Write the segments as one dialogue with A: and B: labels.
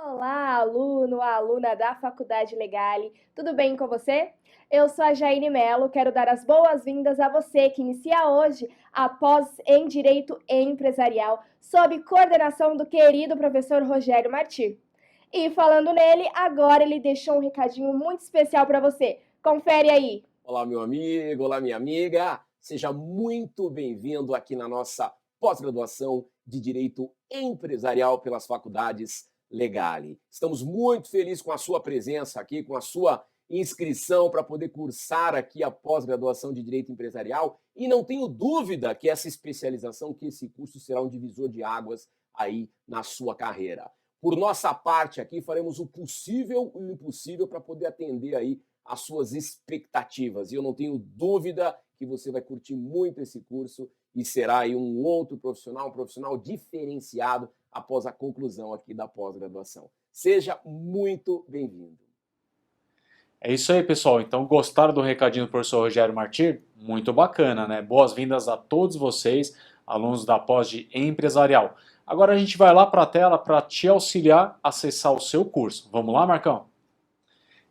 A: Olá, aluno, aluna da Faculdade Legale, tudo bem com você? Eu sou a Jaine Mello, quero dar as boas-vindas a você que inicia hoje a pós em Direito Empresarial, sob coordenação do querido professor Rogério Martins. E falando nele, agora ele deixou um recadinho muito especial para você. Confere aí.
B: Olá, meu amigo, olá, minha amiga. Seja muito bem-vindo aqui na nossa pós-graduação de Direito Empresarial pelas faculdades Legale. Estamos muito felizes com a sua presença aqui, com a sua inscrição para poder cursar aqui a pós-graduação de Direito Empresarial e não tenho dúvida que essa especialização, que esse curso será um divisor de águas aí na sua carreira. Por nossa parte aqui, faremos o possível e o impossível para poder atender aí as suas expectativas. E eu não tenho dúvida que você vai curtir muito esse curso e será aí um outro profissional, um profissional diferenciado após a conclusão aqui da pós-graduação. Seja muito bem-vindo.
C: É isso aí, pessoal. Então, gostaram do recadinho do professor Rogério Martins? Muito bacana, né? Boas-vindas a todos vocês, alunos da pós de empresarial. Agora a gente vai lá para a tela para te auxiliar a acessar o seu curso. Vamos lá, Marcão?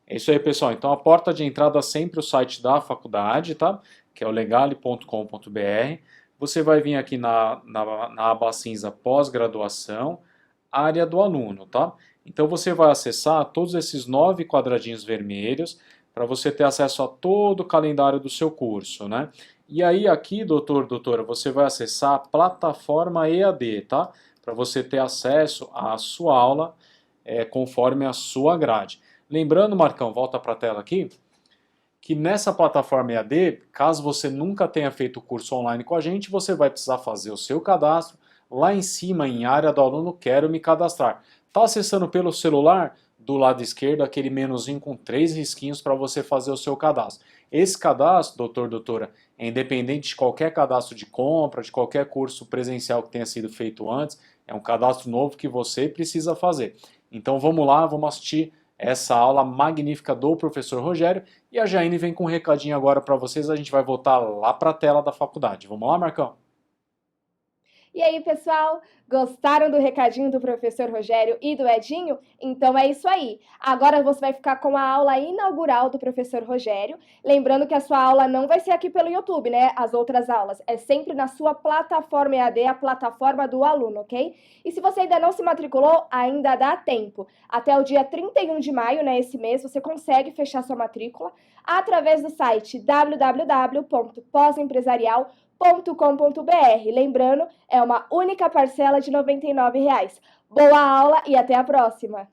C: É isso aí, pessoal. Então, a porta de entrada é sempre o site da faculdade, tá? Que é o legale.com.br. Você vai vir aqui na aba cinza pós-graduação, área do aluno, tá? Então você vai acessar todos esses 9 quadradinhos vermelhos para você ter acesso a todo o calendário do seu curso, né? E aí aqui, doutora, você vai acessar a plataforma EAD, tá? Para você ter acesso à sua aula conforme a sua grade. Lembrando, Marcão, volta para a tela aqui, que nessa plataforma EAD, caso você nunca tenha feito o curso online com a gente, você vai precisar fazer o seu cadastro. Lá em cima, em área do aluno, quero me cadastrar. Está acessando pelo celular? Do lado esquerdo, aquele menuzinho com 3 risquinhos para você fazer o seu cadastro. Esse cadastro, doutora, é independente de qualquer cadastro de compra, de qualquer curso presencial que tenha sido feito antes, é um cadastro novo que você precisa fazer. Então vamos lá, vamos assistir essa aula magnífica do professor Rogério. E a Jaine vem com um recadinho agora para vocês, a gente vai voltar lá para a tela da faculdade. Vamos lá, Marcão?
A: E aí, pessoal, gostaram do recadinho do professor Rogério e do Edinho? Então é isso aí. Agora você vai ficar com a aula inaugural do professor Rogério. Lembrando que a sua aula não vai ser aqui pelo YouTube, né? As outras aulas. É sempre na sua plataforma EAD, a plataforma do aluno, ok? E se você ainda não se matriculou, ainda dá tempo. Até o dia 31 de maio, né? Esse mês, você consegue fechar sua matrícula através do site www.posempresarial.com.br. Lembrando, é uma única parcela de R$ 99. Boa aula e até a próxima!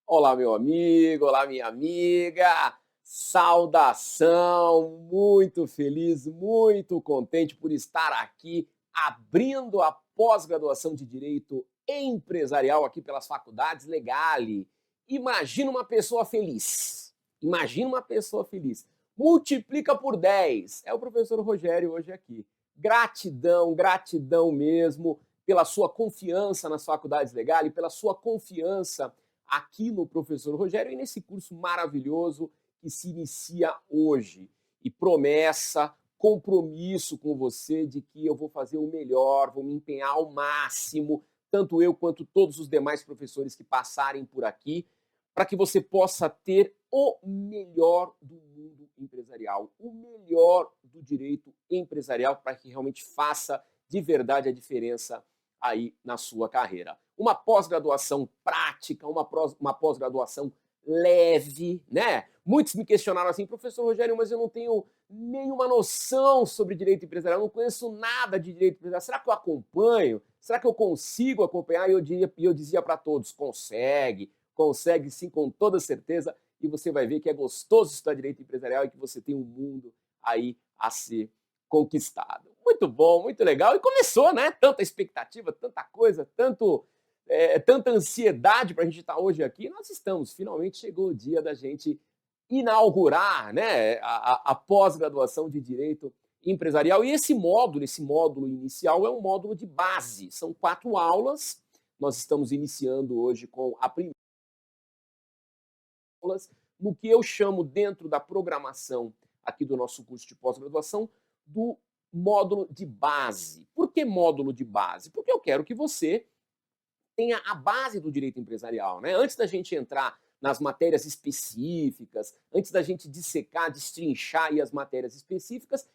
B: Olá, meu amigo, olá, minha amiga. Saudação, muito feliz, muito contente por estar aqui abrindo a pós-graduação de Direito Empresarial aqui pelas faculdades Legale. Imagina uma pessoa feliz. Imagina uma pessoa feliz. Multiplica por 10. É o professor Rogério hoje aqui. Gratidão, gratidão mesmo pela sua confiança nas faculdades Legale, pela sua confiança aqui no professor Rogério e nesse curso maravilhoso que se inicia hoje. E promessa, compromisso com você de que eu vou fazer o melhor, vou me empenhar ao máximo, tanto eu quanto todos os demais professores que passarem por aqui, para que você possa ter o melhor do mundo empresarial, o melhor do direito empresarial, para que realmente faça de verdade a diferença aí na sua carreira. Uma pós-graduação prática, uma pós-graduação leve, né? Muitos me questionaram assim, professor Rogério, mas eu não tenho nenhuma noção sobre direito empresarial, eu não conheço nada de direito empresarial. Será que eu acompanho? Será que eu consigo acompanhar? E eu dizia para todos, consegue, consegue sim, com toda certeza, e você vai ver que é gostoso estudar direito empresarial e que você tem um mundo aí a ser conquistado. Muito bom, muito legal. E começou, né? Tanta expectativa, tanta coisa, tanta ansiedade para a gente estar hoje aqui. Nós estamos, finalmente chegou o dia da gente inaugurar, né, a pós-graduação de Direito Empresarial. E esse módulo inicial é um módulo de base. São 4 aulas. Nós estamos iniciando hoje com a primeira aulas no que eu chamo dentro da programação aqui do nosso curso de pós-graduação do módulo de base. Por que módulo de base? Porque eu quero que você tenha a base do direito empresarial, né? Antes da gente entrar nas matérias específicas, antes da gente dissecar, destrinchar aí as matérias específicas,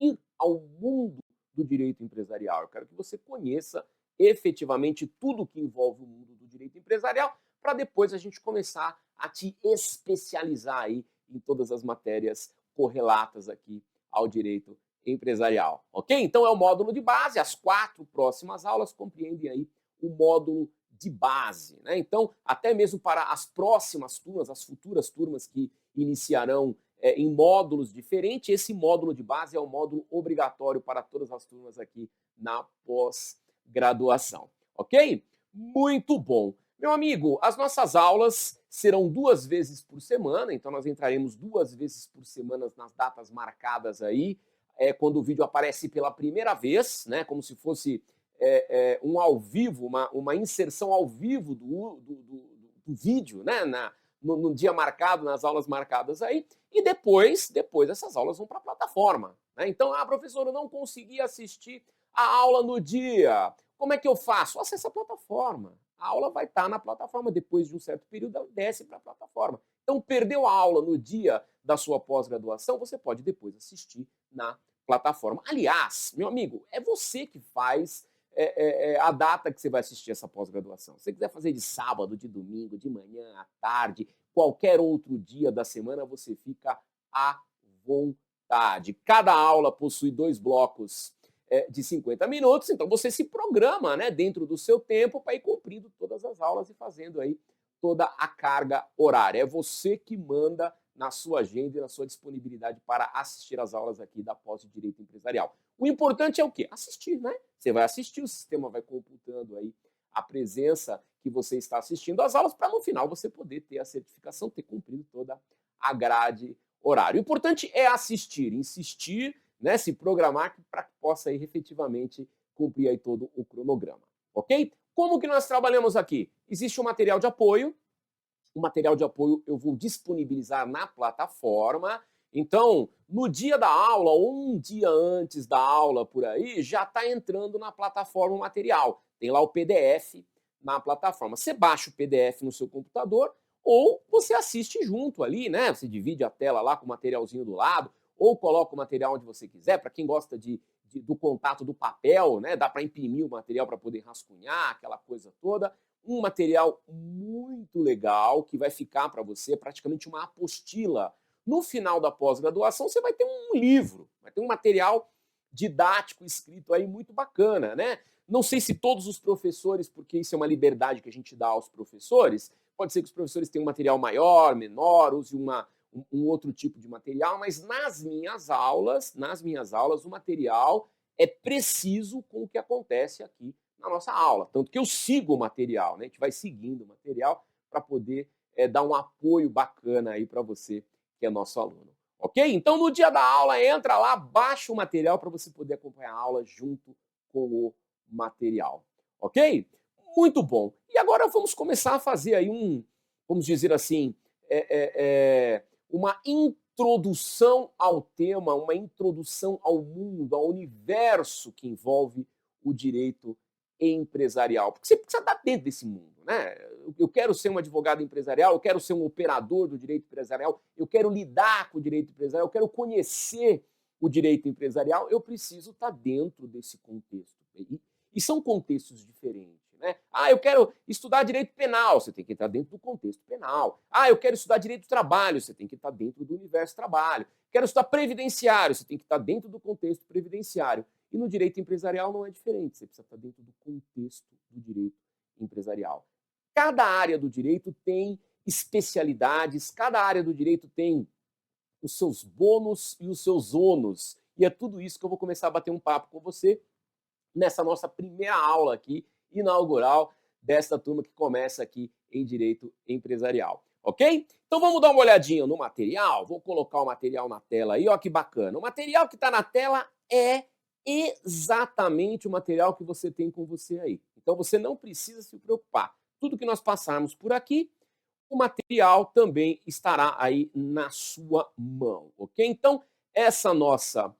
B: ir ao mundo do direito empresarial. Eu quero que você conheça efetivamente tudo que envolve o mundo do direito empresarial, para depois a gente começar a te especializar aí em todas as matérias correlatas aqui ao direito empresarial, ok? Então é o módulo de base, as 4 próximas aulas compreendem aí o módulo de base, né? Então, até mesmo para as próximas turmas, as futuras turmas que iniciarão em módulos diferentes, esse módulo de base é o módulo obrigatório para todas as turmas aqui na pós-graduação, ok? Muito bom. Meu amigo, as nossas aulas serão 2 vezes por semana, então nós entraremos 2 vezes por semana nas datas marcadas aí, quando o vídeo aparece pela primeira vez, né, como se fosse um ao vivo, uma inserção ao vivo do vídeo, né, no dia marcado, nas aulas marcadas aí, e depois essas aulas vão para a plataforma, né? Então, professor, eu não consegui assistir a aula no dia, como é que eu faço? Acesse a plataforma, a aula vai estar na plataforma, depois de um certo período ela desce para a plataforma. Então, perdeu a aula no dia da sua pós-graduação, você pode depois assistir na plataforma. Aliás, meu amigo, é você que faz a data que você vai assistir essa pós-graduação. Se você quiser fazer de sábado, de domingo, de manhã, à tarde, qualquer outro dia da semana, você fica à vontade. Cada aula possui 2 blocos de 50 minutos, então você se programa, né, dentro do seu tempo para ir cumprindo todas as aulas e fazendo aí toda a carga horária. É você que manda na sua agenda e na sua disponibilidade para assistir às aulas aqui da pós de Direito Empresarial. O importante é o quê? Assistir, né? Você vai assistir, o sistema vai computando aí a presença que você está assistindo às aulas para no final você poder ter a certificação, ter cumprido toda a grade horária. O importante é assistir, insistir, né, se programar para que possa aí, efetivamente cumprir aí todo o cronograma, ok? Como que nós trabalhamos aqui? Existe um material de apoio. O material de apoio eu vou disponibilizar na plataforma. Então, no dia da aula, ou um dia antes da aula por aí, já está entrando na plataforma o material. Tem lá o PDF na plataforma. Você baixa o PDF no seu computador ou você assiste junto ali, né? Você divide a tela lá com o materialzinho do lado, ou coloca o material onde você quiser. Para quem gosta do contato do papel, né? Dá para imprimir o material para poder rascunhar, aquela coisa toda. Um material muito legal que vai ficar para você praticamente uma apostila. No final da pós-graduação, você vai ter um livro, vai ter um material didático escrito aí muito bacana, né? Não sei se todos os professores, porque isso é uma liberdade que a gente dá aos professores, pode ser que os professores tenham um material maior, menor, use um outro tipo de material, mas nas minhas aulas, o material é preciso com o que acontece aqui na nossa aula. Tanto que eu sigo o material, né? A gente vai seguindo o material para poder dar um apoio bacana aí para você que é nosso aluno. Ok? Então, no dia da aula, entra lá, baixa o material para você poder acompanhar a aula junto com o material. Ok? Muito bom. E agora vamos começar a fazer aí vamos dizer assim, uma introdução ao tema, uma introdução ao mundo, ao universo que envolve o direito empresarial. Porque você precisa estar dentro desse mundo, né? Eu quero ser um advogado empresarial, eu quero ser um operador do direito empresarial, eu quero lidar com o direito empresarial, eu quero conhecer o direito empresarial, eu preciso estar dentro desse contexto. E são contextos diferentes, né? Eu quero estudar direito penal, você tem que estar dentro do contexto penal. Eu quero estudar direito do trabalho, você tem que estar dentro do universo trabalho. Quero estudar previdenciário, você tem que estar dentro do contexto previdenciário. E no direito empresarial não é diferente, você precisa estar dentro do contexto do direito empresarial. Cada área do direito tem especialidades, cada área do direito tem os seus bônus e os seus ônus. E é tudo isso que eu vou começar a bater um papo com você nessa nossa primeira aula aqui, inaugural, desta turma que começa aqui em Direito Empresarial. Ok? Então vamos dar uma olhadinha no material. Vou colocar o material na tela aí, ó que bacana. O material que está na tela é exatamente o material que você tem com você aí. Então você não precisa se preocupar. Tudo que nós passarmos por aqui, o material também estará aí na sua mão, ok? Então, essa nossa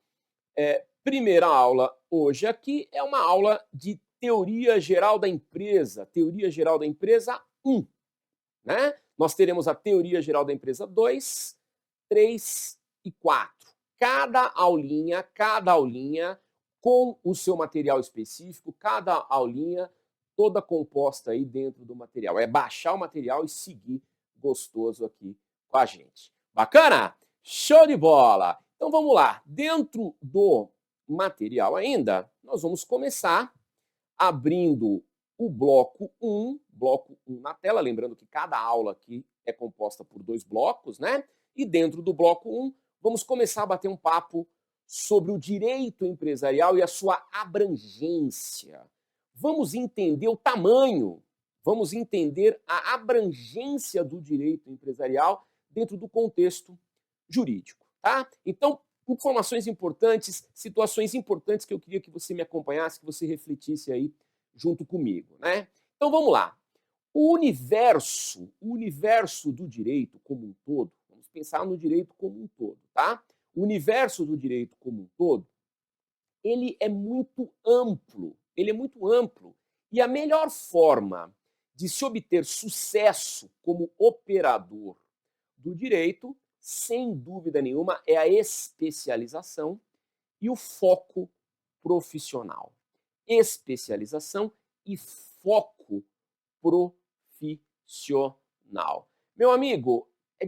B: primeira aula hoje aqui é uma aula de Teoria Geral da Empresa, Teoria Geral da Empresa 1, né? Nós teremos a Teoria Geral da Empresa 2, 3 e 4. Cada aulinha com o seu material específico, cada aulinha toda composta aí dentro do material. É baixar o material e seguir gostoso aqui com a gente. Bacana? Show de bola! Então vamos lá. Dentro do material ainda, nós vamos começar abrindo o bloco 1 na tela, lembrando que cada aula aqui é composta por 2 blocos, né? E dentro do bloco 1, vamos começar a bater um papo sobre o direito empresarial e a sua abrangência. Vamos entender o tamanho, vamos entender a abrangência do direito empresarial dentro do contexto jurídico, tá? Então, informações importantes, situações importantes que eu queria que você me acompanhasse, que você refletisse aí junto comigo, né? Então vamos lá. O universo do direito como um todo, vamos pensar no direito como um todo, tá? O universo do direito como um todo, ele é muito amplo, E a melhor forma de se obter sucesso como operador do direito, sem dúvida nenhuma, é a especialização e o foco profissional. Especialização e foco profissional. Meu amigo, é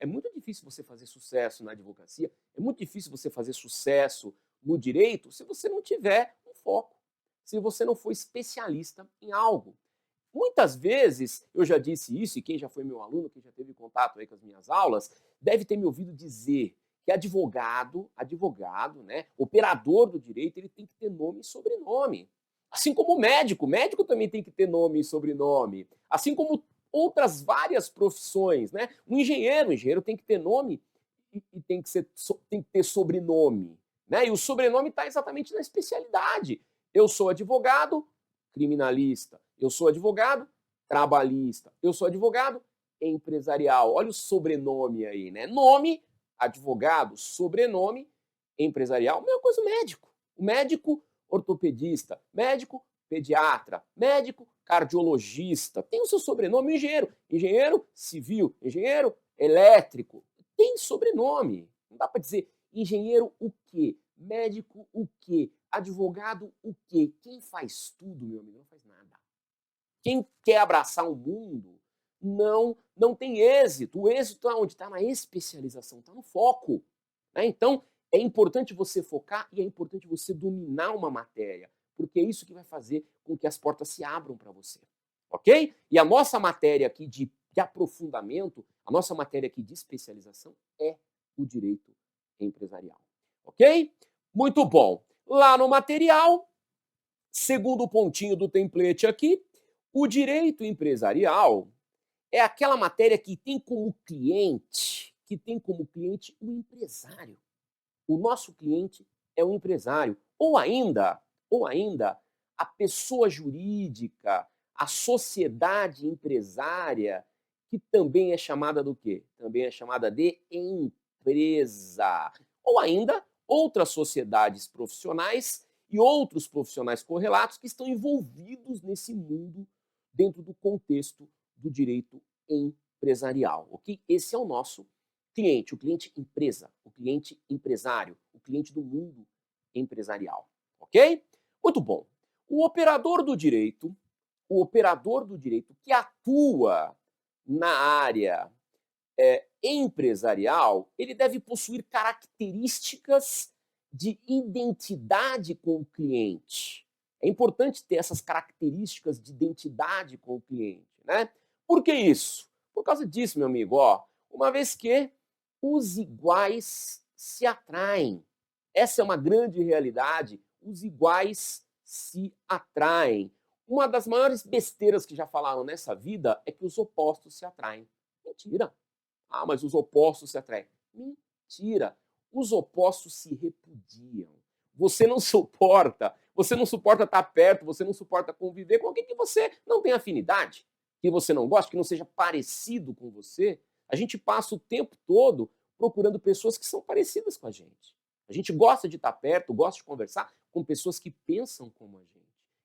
B: muito difícil você fazer sucesso na advocacia, é muito difícil você fazer sucesso no direito se você não tiver um foco, se você não for especialista em algo. Muitas vezes, eu já disse isso, e quem já foi meu aluno, quem já teve contato aí com as minhas aulas, deve ter me ouvido dizer que advogado, né, operador do direito, ele tem que ter nome e sobrenome. Assim como o médico também tem que ter nome e sobrenome. Assim como outras várias profissões, né? O engenheiro tem que ter nome e tem que ter sobrenome, né? E o sobrenome está exatamente na especialidade. Eu sou advogado criminalista, eu sou advogado trabalhista, eu sou advogado empresarial. Olha o sobrenome aí, né? Nome, advogado, sobrenome, empresarial. Mesma coisa o médico. O médico ortopedista, médico pediatra, médico cardiologista, tem o seu sobrenome, engenheiro civil, engenheiro elétrico, tem sobrenome. Não dá para dizer engenheiro o quê? Médico o quê? Advogado o quê? Quem faz tudo, meu amigo, não faz nada. Quem quer abraçar o mundo não tem êxito. O êxito está onde? Está na especialização, está no foco, né? Então, é importante você focar e é importante você dominar uma matéria, porque é isso que vai fazer com que as portas se abram para você, ok? E a nossa matéria aqui de aprofundamento, a nossa matéria aqui de especialização é o direito empresarial, ok? Muito bom. Lá no material, segundo pontinho do template aqui, o direito empresarial é aquela matéria que tem como cliente o empresário. O nosso cliente é o empresário. Ou ainda, a pessoa jurídica, a sociedade empresária, que também é chamada do quê? Também é chamada de empresa. Ou ainda, outras sociedades profissionais e outros profissionais correlatos que estão envolvidos nesse mundo dentro do contexto do direito empresarial, ok? Esse é o nosso cliente, o cliente empresa, o cliente empresário, o cliente do mundo empresarial, ok? Muito bom. O operador do direito que atua na área empresarial, ele deve possuir características de identidade com o cliente. É importante ter essas características de identidade com o cliente, né? Por que isso? Por causa disso, meu amigo, ó, uma vez que os iguais se atraem. Essa é uma grande realidade. Os iguais se atraem. Uma das maiores besteiras que já falaram nessa vida é que os opostos se atraem. Mentira. Ah, mas os opostos se atraem. Mentira. Os opostos se repudiam. Você não suporta estar perto, você não suporta conviver com alguém que você não tem afinidade, que você não gosta, que não seja parecido com você. A gente passa o tempo todo procurando pessoas que são parecidas com a gente. A gente gosta de estar perto, gosta de conversar com pessoas que pensam como a gente,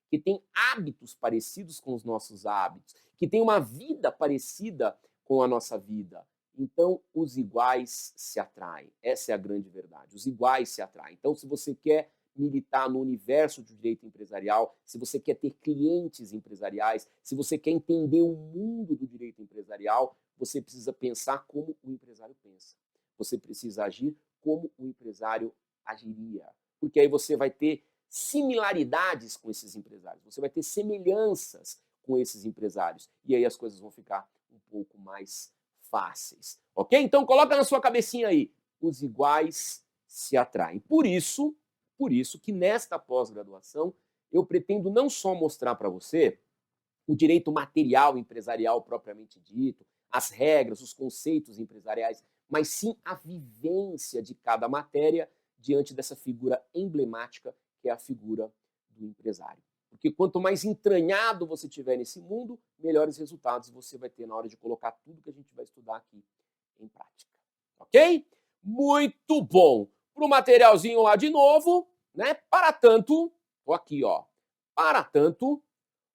B: que têm hábitos parecidos com os nossos hábitos, que têm uma vida parecida com a nossa vida. Então, os iguais se atraem. Essa é a grande verdade. Os iguais se atraem. Então, se você quer militar no universo do direito empresarial, se você quer ter clientes empresariais, se você quer entender o mundo do direito empresarial, você precisa pensar como o empresário pensa. Você precisa agir como o empresário agiria. Porque aí você vai ter similaridades com esses empresários, você vai ter semelhanças com esses empresários. E aí as coisas vão ficar um pouco mais fáceis. Ok? Então coloca na sua cabecinha aí. Os iguais se atraem. Por isso que nesta pós-graduação eu pretendo não só mostrar para você o direito material empresarial propriamente dito, as regras, os conceitos empresariais, mas sim a vivência de cada matéria diante dessa figura emblemática que é a figura do empresário. Porque quanto mais entranhado você tiver nesse mundo, melhores resultados você vai ter na hora de colocar tudo que a gente vai estudar aqui em prática. Ok? Muito bom! Para o materialzinho lá de novo, né? Para tanto, tô aqui, ó. Para tanto,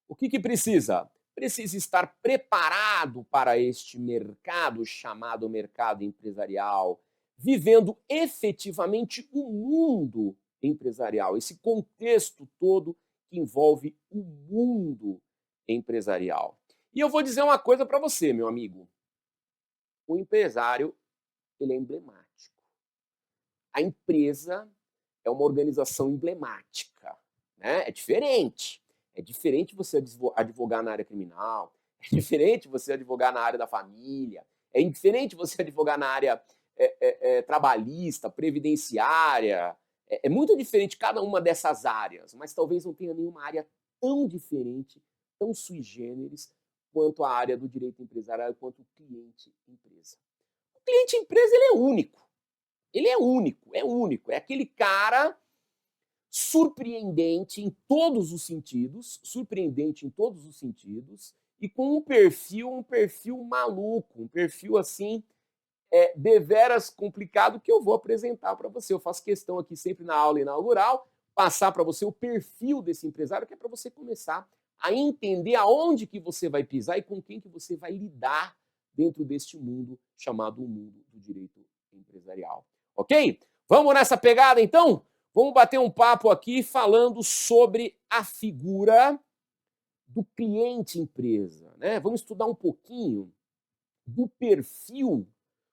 B: o que precisa? Precisa estar preparado para este mercado chamado mercado empresarial, vivendo efetivamente o mundo empresarial, esse contexto todo que envolve o mundo empresarial. E eu vou dizer uma coisa para você, meu amigo. O empresário, ele é emblemático. A empresa é uma organização emblemática, né? É diferente. É diferente você advogar na área criminal, é diferente você advogar na área da família, é diferente você advogar na área trabalhista, previdenciária. É muito diferente cada uma dessas áreas, mas talvez não tenha nenhuma área tão diferente, tão sui generis, quanto a área do direito empresarial, quanto o cliente empresa. O cliente empresa ele é único. Ele é único, é único. É aquele cara surpreendente em todos os sentidos, e com um perfil maluco, um perfil assim, deveras complicado que eu vou apresentar para você. Eu faço questão aqui sempre na aula inaugural, passar para você o perfil desse empresário, que é para você começar a entender aonde que você vai pisar e com quem que você vai lidar dentro deste mundo chamado o mundo do direito empresarial. Ok? Vamos nessa pegada então? Vamos bater um papo aqui falando sobre a figura do cliente empresa, né? Vamos estudar um pouquinho do perfil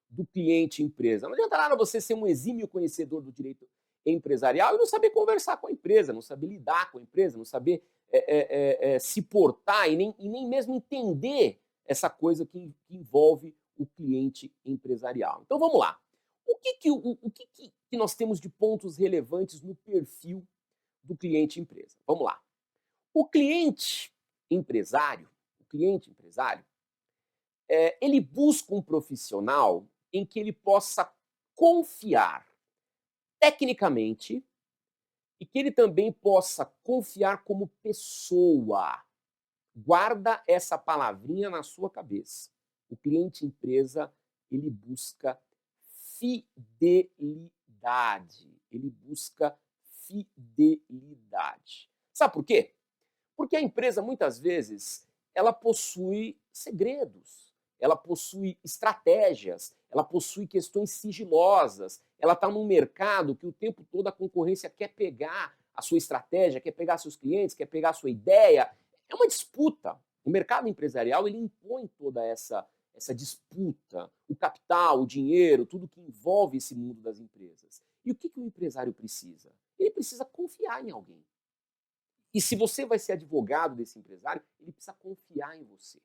B: do cliente empresa. Não adianta nada você ser um exímio conhecedor do direito empresarial e não saber conversar com a empresa, não saber lidar com a empresa, não saber se portar e nem mesmo entender essa coisa que envolve o cliente empresarial. Então vamos lá. O que nós temos de pontos relevantes no perfil do cliente empresa? Vamos lá. O cliente empresário, ele busca um profissional em que ele possa confiar tecnicamente e que ele também possa confiar como pessoa. Guarda essa palavrinha na sua cabeça. O cliente empresa, ele busca fidelidade. Ele busca fidelidade. Sabe por quê? Porque a empresa, muitas vezes, ela possui segredos, ela possui estratégias, ela possui questões sigilosas, ela está num mercado que o tempo todo a concorrência quer pegar a sua estratégia, quer pegar seus clientes, quer pegar a sua ideia. É uma disputa. O mercado empresarial ele impõe toda essa disputa, o capital, o dinheiro, tudo que envolve esse mundo das empresas. E o que o empresário precisa? Ele precisa confiar em alguém. E se você vai ser advogado desse empresário, ele precisa confiar em você.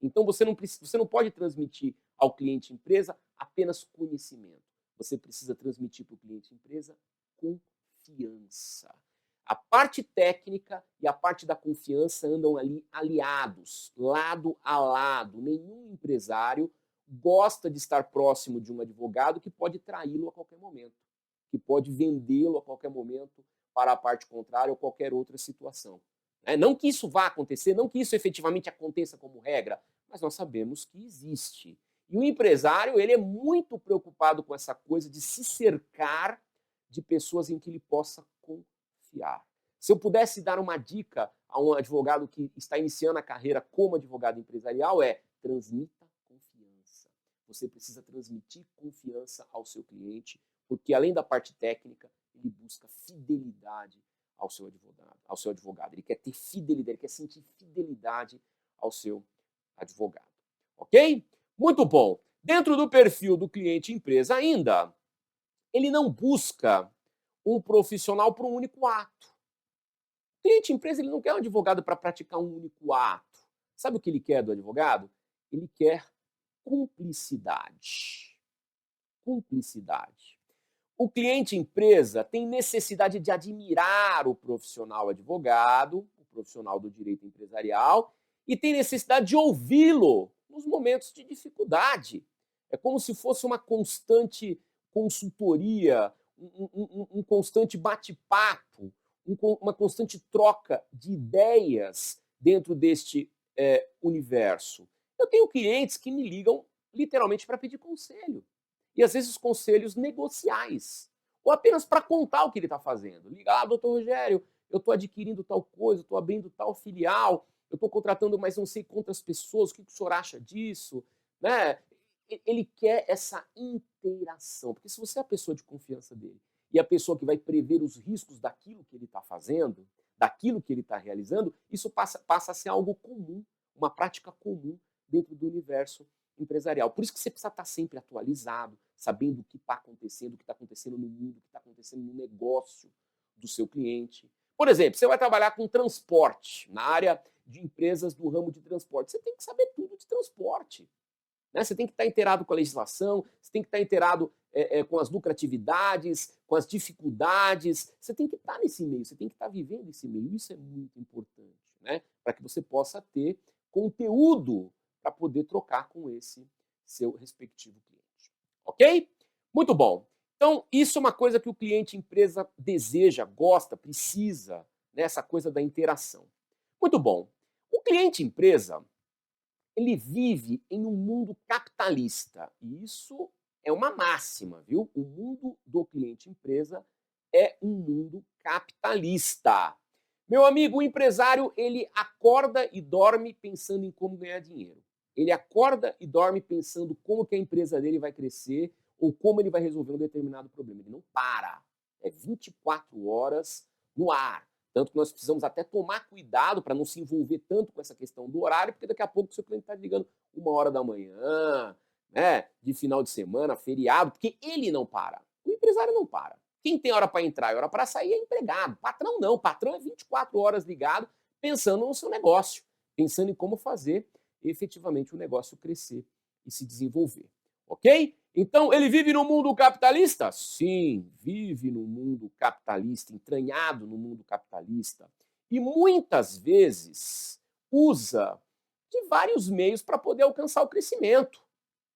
B: Então você não pode transmitir ao cliente empresa apenas conhecimento. Você precisa transmitir para o cliente empresa confiança. A parte técnica e a parte da confiança andam ali aliados, lado a lado. Nenhum empresário gosta de estar próximo de um advogado que pode traí-lo a qualquer momento, que pode vendê-lo a qualquer momento para a parte contrária ou qualquer outra situação. Não que isso vá acontecer, não que isso efetivamente aconteça como regra, mas nós sabemos que existe. E o empresário, ele é muito preocupado com essa coisa de se cercar de pessoas em que ele possa confiar. Se eu pudesse dar uma dica a um advogado que está iniciando a carreira como advogado empresarial, é transmita confiança. Você precisa transmitir confiança ao seu cliente, porque além da parte técnica, ele busca fidelidade ao seu advogado. Ele quer ter fidelidade, ele quer sentir fidelidade ao seu advogado. Ok? Muito bom. Dentro do perfil do cliente empresa ainda, ele não busca um profissional para um único ato. O cliente empresa, ele não quer um advogado para praticar um único ato. Sabe o que ele quer do advogado? Ele quer cumplicidade. Cumplicidade. O cliente empresa tem necessidade de admirar o profissional advogado, o profissional do direito empresarial, e tem necessidade de ouvi-lo nos momentos de dificuldade. É como se fosse uma constante consultoria, um constante bate-papo, uma constante troca de ideias dentro deste universo. Eu tenho clientes que me ligam literalmente para pedir conselho. E às vezes conselhos negociais. Ou apenas para contar o que ele está fazendo. Liga, doutor Rogério, eu estou adquirindo tal coisa, estou abrindo tal filial, eu estou contratando mais não sei quantas pessoas, o que o senhor acha disso? Né? Ele quer essa interação. Porque se você é a pessoa de confiança dele e a pessoa que vai prever os riscos daquilo que ele está fazendo, daquilo que ele está realizando, isso passa a ser algo comum, uma prática comum dentro do universo empresarial. Por isso que você precisa estar sempre atualizado, sabendo o que está acontecendo no mundo, o que está acontecendo no negócio do seu cliente. Por exemplo, você vai trabalhar com transporte, na área de empresas do ramo de transporte. Você tem que saber tudo de transporte. Né? Você tem que estar inteirado com a legislação, você tem que estar inteirado com as lucratividades, com as dificuldades. Você tem que estar nesse meio, você tem que estar vivendo esse meio. Isso é muito importante, né? Para que você possa ter conteúdo para poder trocar com esse seu respectivo cliente. Ok? Muito bom. Então, isso é uma coisa que o cliente empresa deseja, gosta, precisa, né? Essa coisa da interação. Muito bom. O cliente empresa, ele vive em um mundo capitalista. E isso é uma máxima, viu? O mundo do cliente empresa é um mundo capitalista. Meu amigo, o empresário, ele acorda e dorme pensando em como ganhar dinheiro. Ele acorda e dorme pensando como que a empresa dele vai crescer ou como ele vai resolver um determinado problema. Ele não para. É 24 horas no ar. Tanto que nós precisamos até tomar cuidado para não se envolver tanto com essa questão do horário, porque daqui a pouco o seu cliente está ligando 1h da manhã, né, de final de semana, feriado, porque ele não para. O empresário não para. Quem tem hora para entrar e hora para sair é empregado. Patrão não. Patrão é 24 horas ligado pensando no seu negócio, pensando em como fazer efetivamente o negócio crescer e se desenvolver. Ok? Então, ele vive no mundo capitalista? Sim, vive no mundo capitalista, entranhado no mundo capitalista. E muitas vezes usa de vários meios para poder alcançar o crescimento.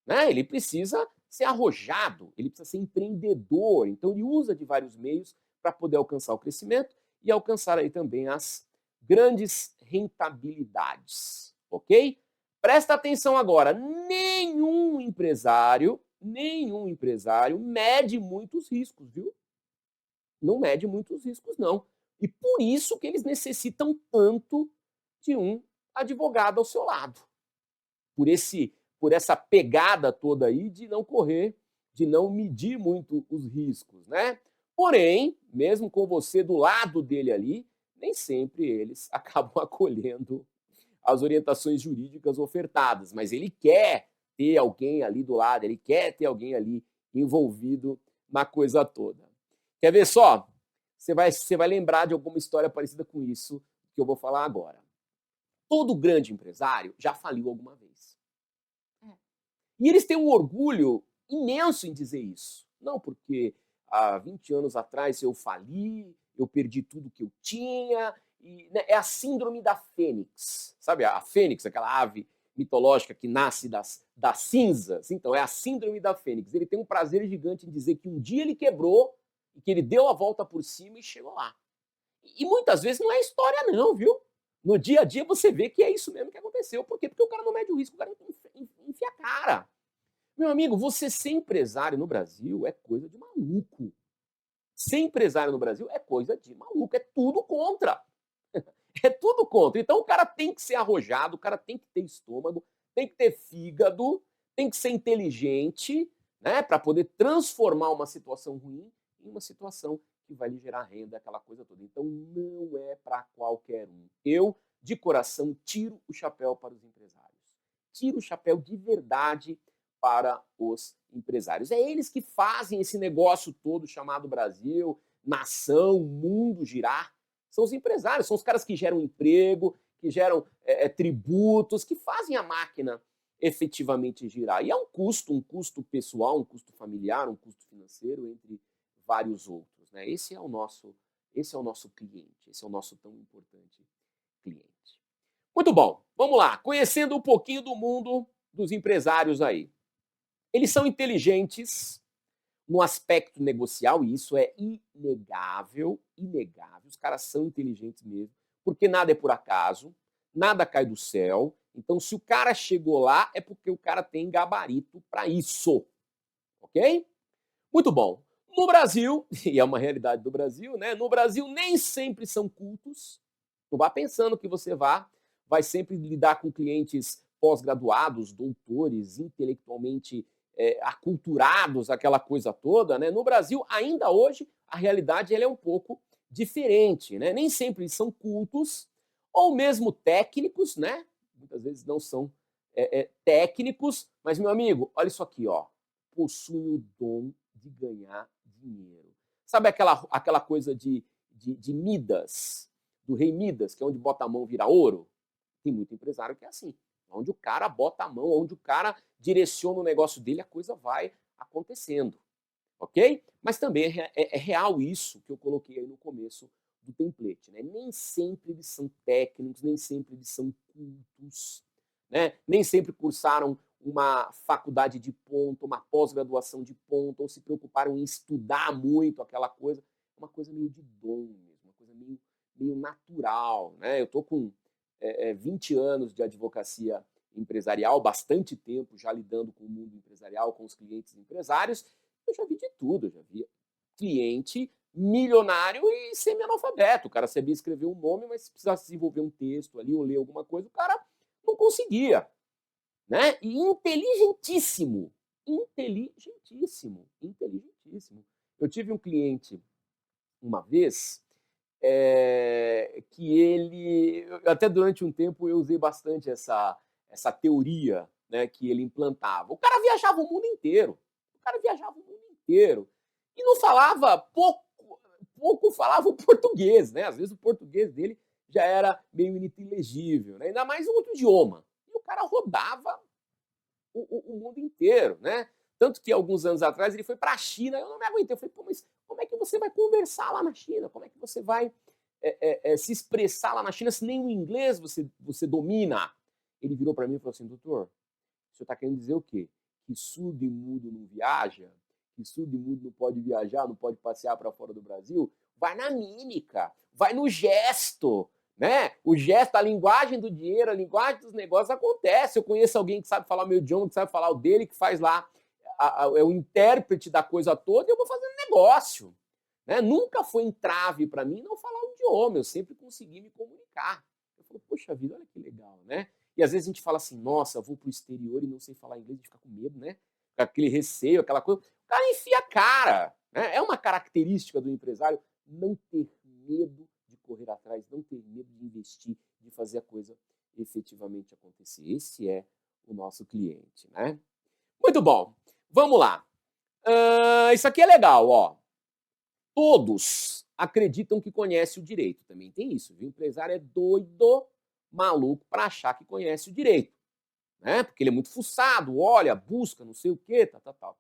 B: Né? Ele precisa ser arrojado, ele precisa ser empreendedor. Então, ele usa de vários meios para poder alcançar o crescimento e alcançar aí também as grandes rentabilidades. Ok? Presta atenção agora, nenhum empresário mede muitos riscos, viu? Não mede muitos riscos, não. E por isso que eles necessitam tanto de um advogado ao seu lado. Por essa pegada toda aí de não correr, de não medir muito os riscos, né? Porém, mesmo com você do lado dele ali, nem sempre eles acabam acolhendo as orientações jurídicas ofertadas, mas ele quer ter alguém ali do lado, ele quer ter alguém ali envolvido na coisa toda. Quer ver só? Você vai lembrar de alguma história parecida com isso que eu vou falar agora. Todo grande empresário já faliu alguma vez. E eles têm um orgulho imenso em dizer isso. Não porque há 20 anos atrás eu fali, eu perdi tudo que eu tinha. E, né, é a síndrome da fênix. Sabe a fênix, aquela ave mitológica que nasce das cinzas? Então, é a síndrome da fênix. Ele tem um prazer gigante em dizer que um dia ele quebrou e que ele deu a volta por cima e chegou lá. E muitas vezes não é história não, viu? No dia a dia você vê que é isso mesmo que aconteceu. Por quê? Porque o cara não mede o risco, o cara enfia a cara. Meu amigo, você ser empresário no Brasil é coisa de maluco. Ser empresário no Brasil é coisa de maluco, é tudo contra. É tudo contra. Então o cara tem que ser arrojado, o cara tem que ter estômago, tem que ter fígado, tem que ser inteligente, né, para poder transformar uma situação ruim em uma situação que vai lhe gerar renda, aquela coisa toda. Então não é para qualquer um. Eu, de coração, tiro o chapéu para os empresários. Tiro o chapéu de verdade para os empresários. É eles que fazem esse negócio todo chamado Brasil, nação, mundo girar. São os empresários, são os caras que geram emprego, que geram tributos, que fazem a máquina efetivamente girar. E é um custo pessoal, um custo familiar, um custo financeiro, entre vários outros. Né? Esse é o nosso cliente, esse é o nosso tão importante cliente. Muito bom, vamos lá. Conhecendo um pouquinho do mundo dos empresários aí. Eles são inteligentes no aspecto negocial, e isso é inegável, inegável. Os caras são inteligentes mesmo, porque nada é por acaso, nada cai do céu. Então, se o cara chegou lá, é porque o cara tem gabarito para isso. Ok? Muito bom. No Brasil, e é uma realidade do Brasil, né? No Brasil nem sempre são cultos. Não vá pensando que você vai sempre lidar com clientes pós-graduados, doutores, intelectualmente aculturados, aquela coisa toda, né? No Brasil, ainda hoje, a realidade ela é um pouco diferente, né? Nem sempre eles são cultos, ou mesmo técnicos, né? Muitas vezes não são técnicos, mas, meu amigo, olha isso aqui, ó. Possuem o dom de ganhar dinheiro. Sabe aquela coisa de Midas, do rei Midas, que é onde bota a mão vira ouro? Tem muito empresário que é assim. Onde o cara bota a mão, onde o cara direciona o negócio dele, a coisa vai acontecendo. Ok? Mas também é real isso que eu coloquei aí no começo do template. Né? Nem sempre eles são técnicos, nem sempre eles são cultos, né? Nem sempre cursaram uma faculdade de ponta, uma pós-graduação de ponta, ou se preocuparam em estudar muito aquela coisa. É uma coisa meio de dom mesmo, uma coisa meio natural. Né? Eu estou com 20 anos de advocacia empresarial, bastante tempo já lidando com o mundo empresarial, com os clientes empresários. Eu já vi de tudo, eu já vi cliente milionário e semi-analfabeto. O cara sabia escrever um nome, mas se precisasse desenvolver um texto ali ou ler alguma coisa, o cara não conseguia. Né? E inteligentíssimo. Inteligentíssimo. Inteligentíssimo. Eu tive um cliente uma vez que ele... Até durante um tempo eu usei bastante essa teoria, né, que ele implantava. O cara viajava o mundo inteiro. E não falava pouco falava o português, né? Às vezes o português dele já era meio ininteligível, né? Ainda mais um outro idioma. E o cara rodava o mundo inteiro, né? Tanto que alguns anos atrás ele foi para a China, eu não me aguentei. Eu falei, pô, mas como é que você vai conversar lá na China? Como é que você vai se expressar lá na China se nem o inglês você domina? Ele virou para mim e falou assim, doutor, o senhor está querendo dizer o quê? Que surdo e mudo não viaja? Que surdo e mudo não pode viajar, não pode passear para fora do Brasil? Vai na mímica, vai no gesto, né? O gesto, a linguagem do dinheiro, a linguagem dos negócios acontece. Eu conheço alguém que sabe falar o meu idioma, que sabe falar o dele, que faz lá, é o intérprete da coisa toda, e eu vou fazendo negócio. Né? Nunca foi entrave para mim não falar o idioma, eu sempre consegui me comunicar. Eu falo, poxa vida, olha que legal, né? E às vezes a gente fala assim, nossa, eu vou pro exterior e não sei falar inglês, a gente fica com medo, né? Aquele receio, aquela coisa. O cara enfia a cara. Né? É uma característica do empresário não ter medo de correr atrás, não ter medo de investir, de fazer a coisa efetivamente acontecer. Esse é o nosso cliente, né? Muito bom. Vamos lá. Isso aqui é legal, ó. Todos acreditam que conhece o direito. Também tem isso, viu? O empresário é doido, maluco, para achar que conhece o direito. Né? Porque ele é muito fuçado, olha, busca, não sei o quê, tal.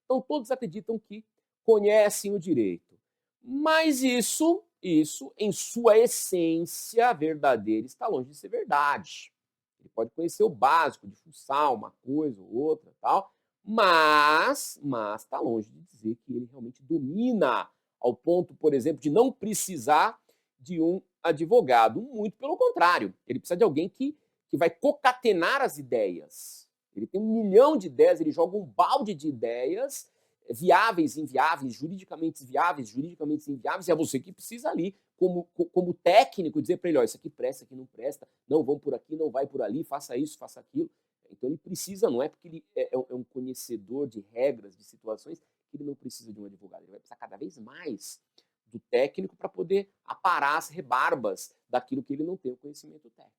B: Então todos acreditam que conhecem o direito. Mas isso, em sua essência verdadeira, está longe de ser verdade. Ele pode conhecer o básico, de fuçar uma coisa ou outra, tal, mas está longe de dizer que ele realmente domina ao ponto, por exemplo, de não precisar de um advogado. Muito pelo contrário, ele precisa de alguém que vai concatenar as ideias. Ele tem 1 milhão de ideias, ele joga um balde de ideias, viáveis, inviáveis, juridicamente inviáveis, e é você que precisa ali, como técnico, dizer para ele, ó, isso aqui presta, isso aqui não presta, não, vamos por aqui, não vai por ali, faça isso, faça aquilo. Então ele precisa, não é porque ele é um conhecedor de regras, de situações, que ele não precisa de um advogado, ele vai precisar cada vez mais do técnico para poder aparar as rebarbas daquilo que ele não tem o conhecimento técnico.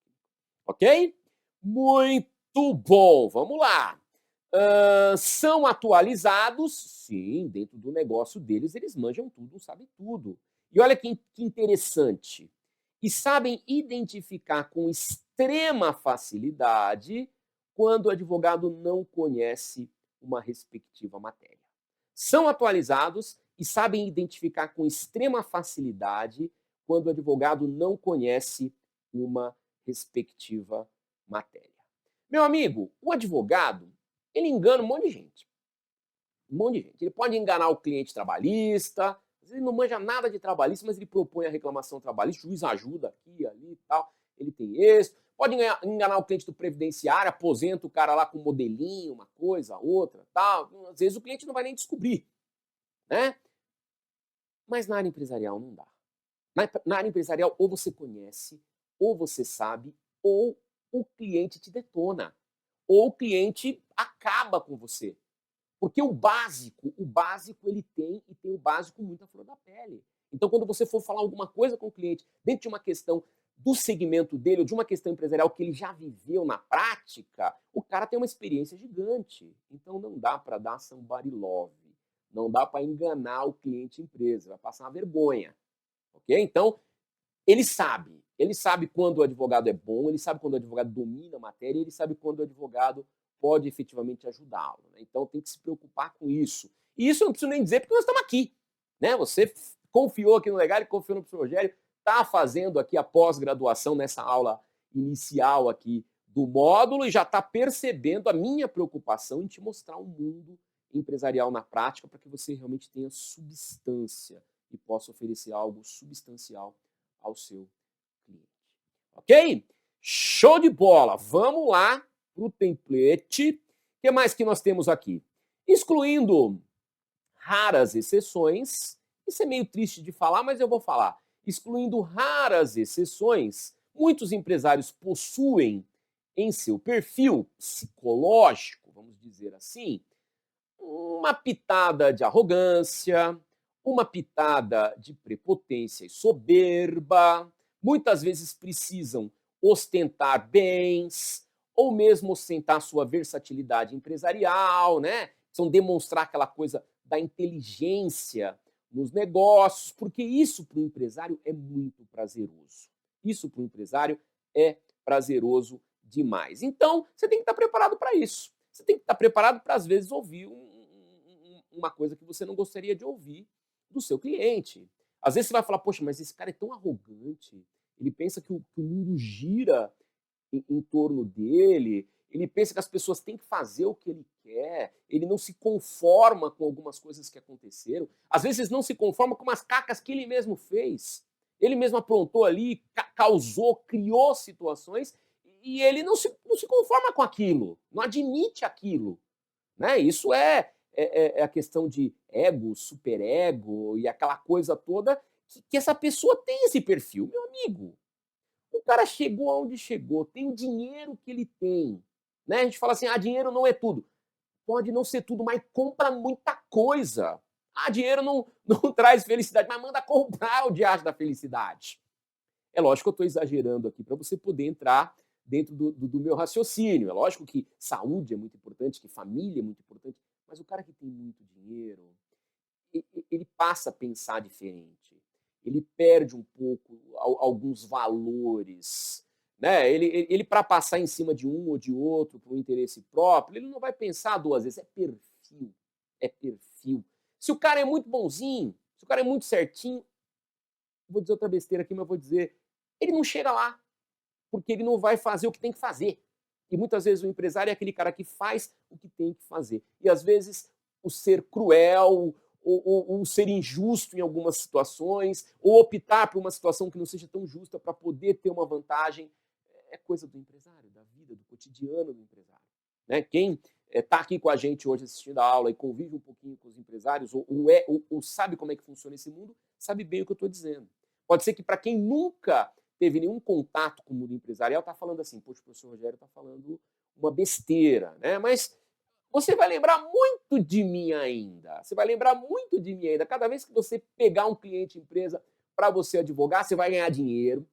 B: Ok? Muito bom, vamos lá. São atualizados? Sim, dentro do negócio deles, eles manjam tudo, sabem tudo. E olha que interessante. E sabem identificar com extrema facilidade quando o advogado não conhece uma respectiva matéria. São atualizados e sabem identificar com extrema facilidade quando o advogado não conhece uma respectiva matéria. Meu amigo, o advogado, ele engana um monte de gente. Um monte de gente. Ele pode enganar o cliente trabalhista, às vezes ele não manja nada de trabalhista, mas ele propõe a reclamação trabalhista, o juiz ajuda aqui, ali e tal, ele tem êxito. Pode enganar o cliente do previdenciário, aposenta o cara lá com um modelinho, uma coisa, outra, tal. Às vezes o cliente não vai nem descobrir, né? Mas na área empresarial não dá. Na área empresarial, ou você conhece, ou você sabe, ou o cliente te detona, ou o cliente acaba com você. Porque o básico ele tem, e tem o básico muito à flor da pele. Então, quando você for falar alguma coisa com o cliente, dentro de uma questão do segmento dele, ou de uma questão empresarial que ele já viveu na prática, o cara tem uma experiência gigante. Então, não dá para dar somebody love. Não dá para enganar o cliente empresa, vai passar uma vergonha. Ok? Então, ele sabe quando o advogado é bom, ele sabe quando o advogado domina a matéria, ele sabe quando o advogado pode efetivamente ajudá-lo. Né? Então tem que se preocupar com isso. E isso eu não preciso nem dizer porque nós estamos aqui. Né? Você confiou aqui no Legal e confiou no professor Rogério, está fazendo aqui a pós-graduação nessa aula inicial aqui do módulo e já está percebendo a minha preocupação em te mostrar um mundo empresarial na prática para que você realmente tenha substância e possa oferecer algo substancial ao seu cliente. Ok? Show de bola! Vamos lá para o template. O que mais que nós temos aqui? Excluindo raras exceções, isso é meio triste de falar, mas eu vou falar. Excluindo raras exceções, muitos empresários possuem em seu perfil psicológico, vamos dizer assim, uma pitada de arrogância, uma pitada de prepotência e soberba, muitas vezes precisam ostentar bens, ou mesmo ostentar sua versatilidade empresarial, né? Precisam demonstrar aquela coisa da inteligência nos negócios, porque isso para o empresário é muito prazeroso. Isso para o empresário é prazeroso demais. Então, você tem que estar preparado para isso. Você tem que estar preparado para, às vezes, ouvir uma coisa que você não gostaria de ouvir do seu cliente. Às vezes você vai falar, poxa, mas esse cara é tão arrogante, ele pensa que o mundo gira em torno dele, ele pensa que as pessoas têm que fazer o que ele quer, ele não se conforma com algumas coisas que aconteceram, às vezes não se conforma com umas cacas que ele mesmo fez, ele mesmo aprontou ali, causou, criou situações, e ele não se conforma com aquilo, não admite aquilo. Né? Isso é a questão de ego, superego e aquela coisa toda que essa pessoa tem esse perfil. Meu amigo, o cara chegou aonde chegou, tem o dinheiro que ele tem. Né? A gente fala assim, dinheiro não é tudo. Pode não ser tudo, mas compra muita coisa. Dinheiro não traz felicidade, mas manda comprar o diacho da felicidade. É lógico que eu estou exagerando aqui para você poder entrar dentro do meu raciocínio. É lógico que saúde é muito importante, que família é muito importante, mas o cara que tem muito dinheiro, ele passa a pensar diferente. Ele perde um pouco alguns valores. Né? Ele para passar em cima de um ou de outro por um interesse próprio, ele não vai pensar duas vezes. É perfil. É perfil. Se o cara é muito bonzinho, se o cara é muito certinho, vou dizer outra besteira aqui, mas vou dizer, ele não chega lá, porque ele não vai fazer o que tem que fazer. E muitas vezes o empresário é aquele cara que faz o que tem que fazer. E às vezes o ser cruel, ou ser injusto em algumas situações, ou optar por uma situação que não seja tão justa para poder ter uma vantagem, é coisa do empresário, da vida, do cotidiano do empresário. né? Quem está aqui com a gente hoje assistindo a aula e convive um pouquinho com os empresários, ou sabe como é que funciona esse mundo, sabe bem o que eu estou dizendo. Pode ser que para quem nunca teve nenhum contato com o mundo empresarial, está falando assim, poxa, o professor Rogério está falando uma besteira, né? Mas você vai lembrar muito de mim ainda. Você vai lembrar muito de mim ainda. Cada vez que você pegar um cliente empresa para você advogar, você vai ganhar dinheiro.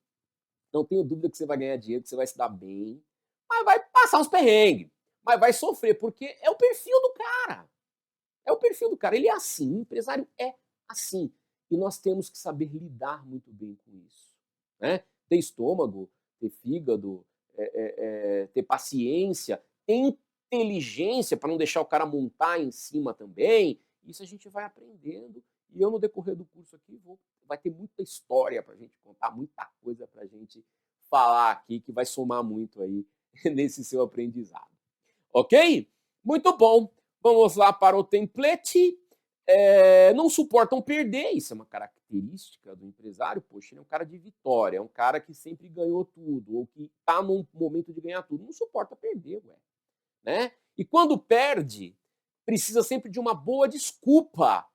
B: Não tenho dúvida que você vai ganhar dinheiro, que você vai se dar bem. Mas vai passar uns perrengues. Mas vai sofrer, porque é o perfil do cara. É o perfil do cara. Ele é assim. O empresário é assim. E nós temos que saber lidar muito bem com isso. Né? Ter estômago, ter fígado, ter paciência, ter inteligência para não deixar o cara montar em cima também. Isso a gente vai aprendendo. E eu, no decorrer do curso aqui, vai ter muita história para a gente contar, muita coisa para a gente falar aqui, que vai somar muito aí nesse seu aprendizado. Ok? Muito bom. Vamos lá para o template. Não suportam perder, isso é uma característica do empresário. Poxa, ele é um cara de vitória, é um cara que sempre ganhou tudo, ou que está num momento de ganhar tudo. Não suporta perder, ué. Né? E quando perde, precisa sempre de uma boa desculpa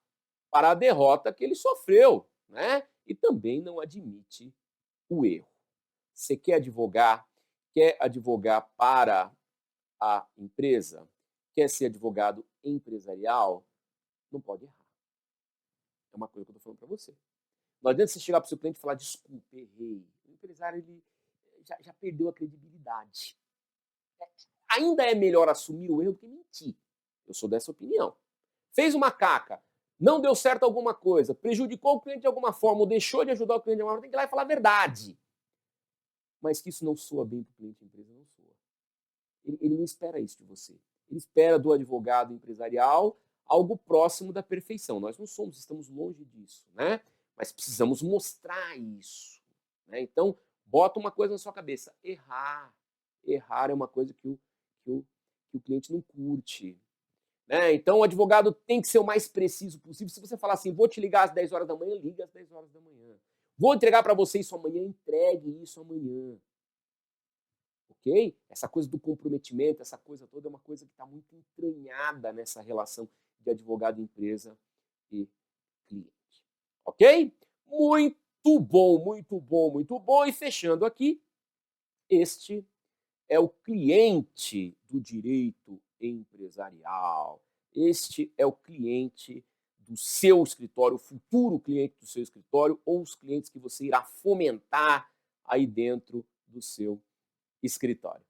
B: para a derrota que ele sofreu, né? E também não admite o erro. Você quer advogar para a empresa, quer ser advogado empresarial, não pode errar. É uma coisa que eu estou falando para você. Não adianta você chegar para o seu cliente e falar, desculpa, errei. O empresário ele já perdeu a credibilidade. Ainda é melhor assumir o erro do que mentir. Eu sou dessa opinião. Fez uma caca, não deu certo alguma coisa, prejudicou o cliente de alguma forma, ou deixou de ajudar o cliente de alguma forma, tem que ir lá e falar a verdade. Mas que isso não soa bem para o cliente da empresa, não soa. Ele não espera isso de você. Ele espera do advogado empresarial algo próximo da perfeição. Nós não somos, estamos longe disso, né? Mas precisamos mostrar isso. Né? Então, bota uma coisa na sua cabeça. Errar é uma coisa que o cliente não curte. Né? Então, o advogado tem que ser o mais preciso possível. Se você falar assim, vou te ligar às 10 horas da manhã, liga às 10 horas da manhã. Vou entregar para você isso amanhã, entregue isso amanhã. Ok? Essa coisa do comprometimento, essa coisa toda é uma coisa que está muito entranhada nessa relação de advogado-empresa e cliente. Ok? Muito bom, muito bom, muito bom. E fechando aqui, este é o cliente do direito empresarial. Este é o cliente do seu escritório, o futuro cliente do seu escritório, ou os clientes que você irá fomentar aí dentro do seu escritório.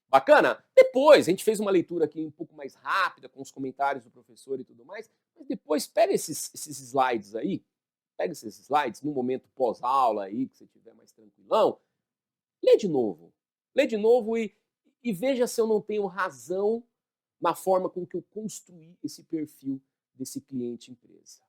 B: Bacana? Depois, a gente fez uma leitura aqui um pouco mais rápida, com os comentários do professor e tudo mais, mas depois pega esses slides aí, pega esses slides no momento pós-aula aí, que você estiver mais tranquilão, lê de novo. Lê de novo e veja se eu não tenho razão na forma com que eu construí esse perfil desse cliente empresa.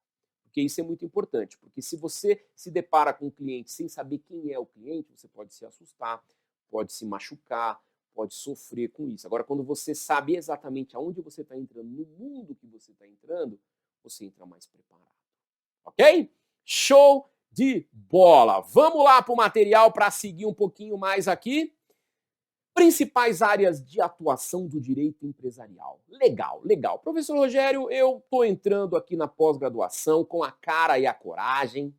B: Porque isso é muito importante, porque se você se depara com um cliente sem saber quem é o cliente, você pode se assustar, pode se machucar, pode sofrer com isso. Agora, quando você sabe exatamente aonde você está entrando, no mundo que você está entrando, você entra mais preparado. Ok? Show de bola! Vamos lá para o material para seguir um pouquinho mais aqui. Principais áreas de atuação do direito empresarial. Legal, legal. Professor Rogério, eu estou entrando aqui na pós-graduação com a cara e a coragem.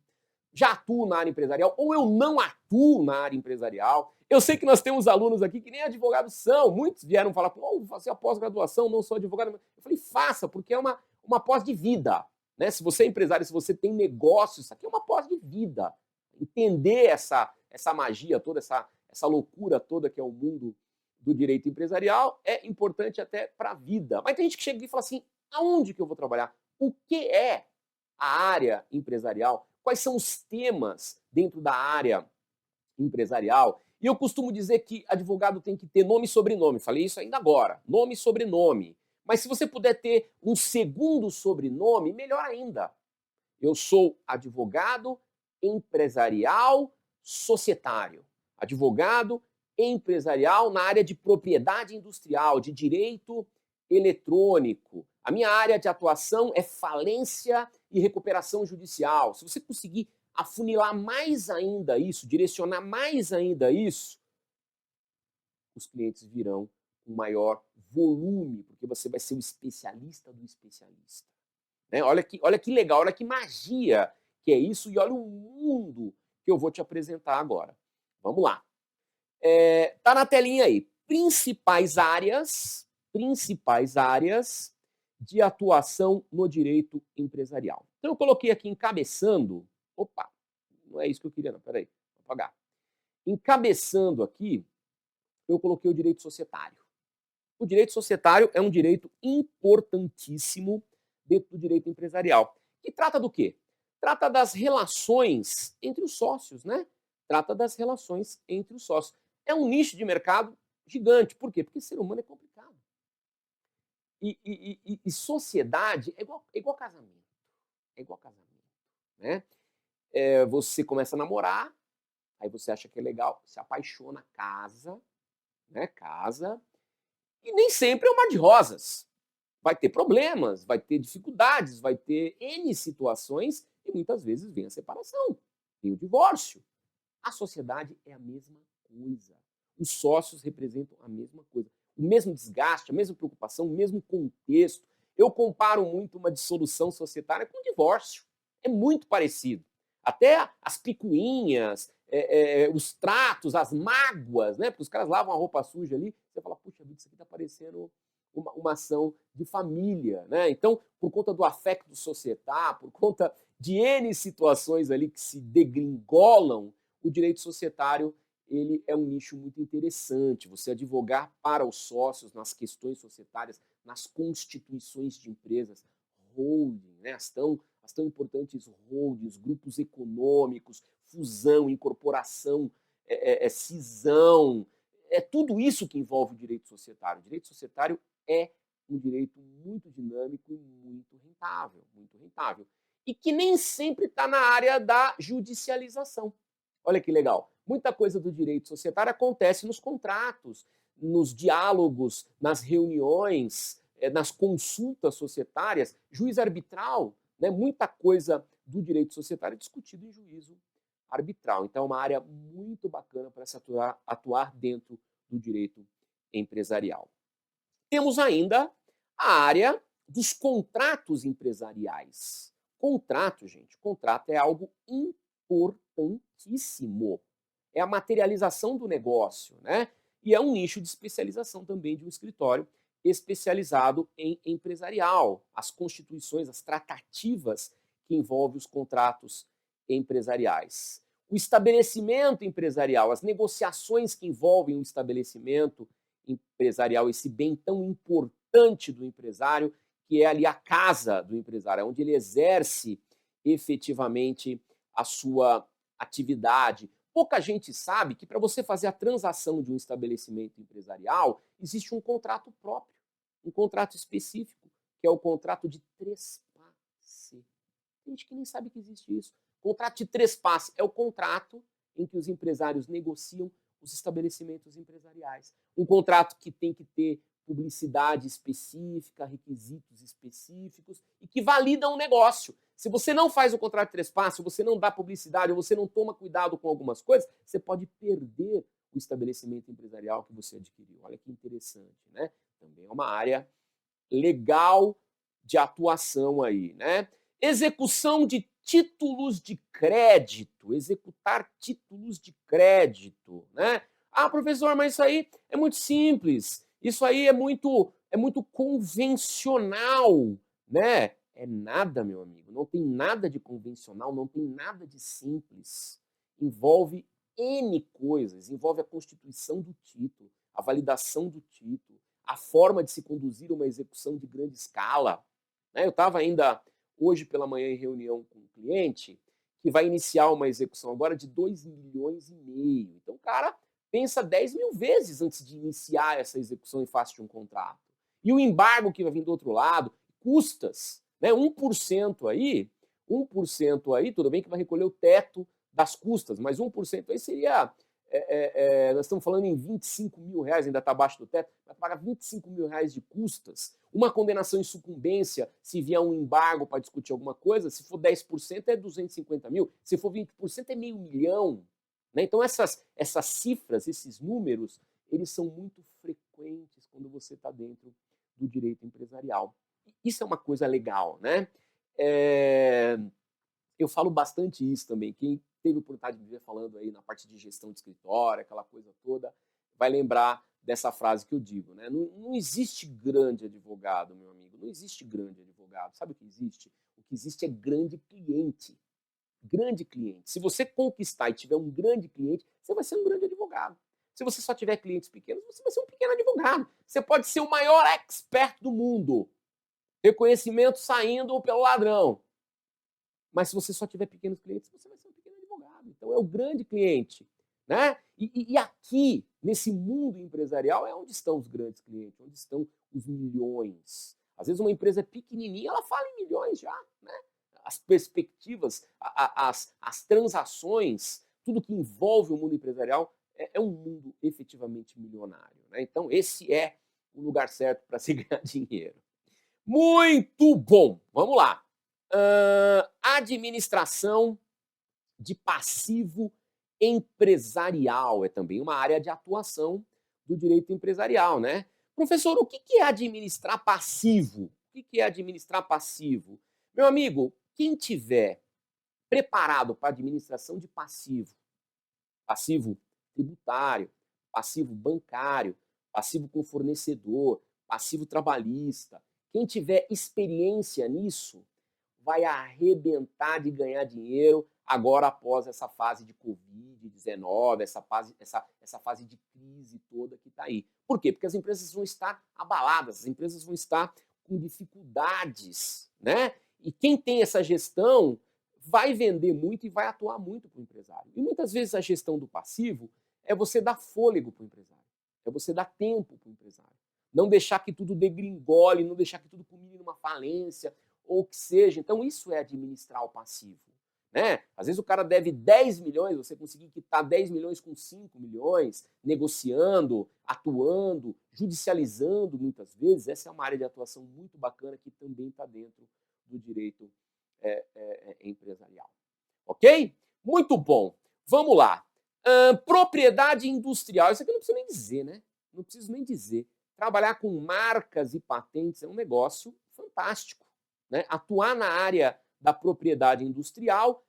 B: Já atuo na área empresarial ou eu não atuo na área empresarial. Eu sei que nós temos alunos aqui que nem advogados são. Muitos vieram falar, pô, vou fazer a pós-graduação, não sou advogado. Eu falei, faça, porque é uma pós de vida. Né? Se você é empresário, se você tem negócio, isso aqui é uma pós de vida. Entender essa magia toda, essa loucura toda que é o mundo do direito empresarial é importante até para a vida. Mas tem gente que chega aqui e fala assim, aonde que eu vou trabalhar? O que é a área empresarial? Quais são os temas dentro da área empresarial? E eu costumo dizer que advogado tem que ter nome e sobrenome. Falei isso ainda agora. Nome e sobrenome. Mas se você puder ter um segundo sobrenome, melhor ainda. Eu sou advogado empresarial societário. Advogado empresarial na área de propriedade industrial, de direito eletrônico. A minha área de atuação é falência e recuperação judicial. Se você conseguir afunilar mais ainda isso, direcionar mais ainda isso, os clientes virão com maior volume, porque você vai ser o especialista do especialista. Né? Olha que legal, olha que magia que é isso e olha o mundo que eu vou te apresentar agora. Vamos lá. Tá na telinha aí. Principais áreas de atuação no direito empresarial. Então eu coloquei aqui encabeçando. Opa, não é isso que eu queria, não. Peraí, vou apagar. Encabeçando aqui, eu coloquei o direito societário. O direito societário é um direito importantíssimo dentro do direito empresarial. Que trata do quê? Trata das relações entre os sócios, né? Trata das relações entre os sócios. É um nicho de mercado gigante. Por quê? Porque ser humano é complicado. E sociedade é igual casamento. É igual casamento, né? Você começa a namorar, aí você acha que é legal, se apaixona, casa, né? Casa. E nem sempre é um mar de rosas. Vai ter problemas, vai ter dificuldades, vai ter N situações e muitas vezes vem a separação, vem o divórcio. A sociedade é a mesma coisa. Os sócios representam a mesma coisa. O mesmo desgaste, a mesma preocupação, o mesmo contexto. Eu comparo muito uma dissolução societária com um divórcio. É muito parecido. Até as picuinhas, os tratos, as mágoas, né? Porque os caras lavam a roupa suja ali, você fala, puxa vida, isso aqui tá parecendo uma ação de família, né? Então, por conta do afecto societário, por conta de N situações ali que se degringolam, o direito societário ele é um nicho muito interessante. Você advogar para os sócios nas questões societárias, nas constituições de empresas, holding, né? As tão importantes holdings, grupos econômicos, fusão, incorporação, cisão, é tudo isso que envolve o direito societário. O direito societário é um direito muito dinâmico e muito rentável, muito rentável. E que nem sempre está na área da judicialização. Olha que legal. Muita coisa do direito societário acontece nos contratos, nos diálogos, nas reuniões, nas consultas societárias, juiz arbitral, né? Muita coisa do direito societário é discutido em juízo arbitral. Então é uma área muito bacana para se atuar dentro do direito empresarial. Temos ainda a área dos contratos empresariais. Contrato, gente, contrato é algo importantíssimo. É a materialização do negócio, né? E é um nicho de especialização também de um escritório especializado em empresarial. As constituições, as tratativas que envolvem os contratos empresariais. O estabelecimento empresarial, as negociações que envolvem o estabelecimento empresarial, esse bem tão importante do empresário, que é ali a casa do empresário, onde ele exerce efetivamente a sua atividade. Pouca gente sabe que para você fazer a transação de um estabelecimento empresarial, existe um contrato próprio, um contrato específico, que é o contrato de trespasse. Tem gente que nem sabe que existe isso. Contrato de trespasse é o contrato em que os empresários negociam os estabelecimentos empresariais. Um contrato que tem que ter publicidade específica, requisitos específicos e que validam o negócio. Se você não faz o contrato de trespasse, se você não dá publicidade, ou você não toma cuidado com algumas coisas, você pode perder o estabelecimento empresarial que você adquiriu. Olha que interessante, né? Também é uma área legal de atuação aí, né? Execução de títulos de crédito, executar títulos de crédito, né? Ah, professor, mas isso aí é muito simples, isso aí é muito convencional, né? É nada, meu amigo, não tem nada de convencional, não tem nada de simples. Envolve N coisas, envolve a constituição do título, a validação do título, a forma de se conduzir uma execução de grande escala. Eu estava ainda hoje pela manhã em reunião com um cliente que vai iniciar uma execução agora de 2,5 milhões. Então o cara pensa 10 mil vezes antes de iniciar essa execução em face de um contrato. E o embargo que vai vir do outro lado, custas, né? 1% aí, tudo bem que vai recolher o teto das custas, mas 1% aí seria... nós estamos falando em 25 mil reais, ainda está abaixo do teto, vai pagar 25 mil reais de custas. Uma condenação em sucumbência, se vier um embargo para discutir alguma coisa, se for 10% é 250 mil, se for 20% é meio milhão. Né? Então essas cifras, esses números, eles são muito frequentes quando você está dentro do direito empresarial. Isso é uma coisa legal, né? Eu falo bastante isso também. Quem teve oportunidade de me ver falando aí na parte de gestão de escritório, aquela coisa toda, vai lembrar dessa frase que eu digo, né? Não existe grande advogado, meu amigo. Não existe grande advogado. Sabe o que existe? O que existe é grande cliente. Grande cliente. Se você conquistar e tiver um grande cliente, você vai ser um grande advogado. Se você só tiver clientes pequenos, você vai ser um pequeno advogado. Você pode ser o maior expert do mundo. Reconhecimento saindo pelo ladrão. Mas se você só tiver pequenos clientes, você vai ser um pequeno advogado. Então é o grande cliente, né? E aqui, nesse mundo empresarial, é onde estão os grandes clientes, onde estão os milhões. Às vezes uma empresa é pequenininha, ela fala em milhões já, né? As perspectivas, as transações, tudo que envolve o mundo empresarial é um mundo efetivamente milionário, né? Então esse é o lugar certo para se ganhar dinheiro. Muito bom! Vamos lá. Administração de passivo empresarial é também uma área de atuação do direito empresarial, né? Professor, o que é administrar passivo? O que é administrar passivo? Meu amigo, quem tiver preparado para administração de passivo, passivo tributário, passivo bancário, passivo com fornecedor, passivo trabalhista, quem tiver experiência nisso, vai arrebentar de ganhar dinheiro agora após essa fase de Covid-19, essa fase de crise toda que está aí. Por quê? Porque as empresas vão estar abaladas, as empresas vão estar com dificuldades, né? E quem tem essa gestão vai vender muito e vai atuar muito para o empresário. E muitas vezes a gestão do passivo é você dar fôlego para o empresário, é você dar tempo para o empresário. Não deixar que tudo degringole, não deixar que tudo culmine numa falência, ou o que seja. Então, isso é administrar o passivo, né? Às vezes o cara deve 10 milhões, você conseguir quitar 10 milhões com 5 milhões, negociando, atuando, judicializando muitas vezes. Essa é uma área de atuação muito bacana que também está dentro do direito empresarial. Ok? Muito bom. Vamos lá. Propriedade industrial. Isso aqui eu não preciso nem dizer, né? Não preciso nem dizer. Trabalhar com marcas e patentes é um negócio fantástico, né? Atuar na área da propriedade industrial,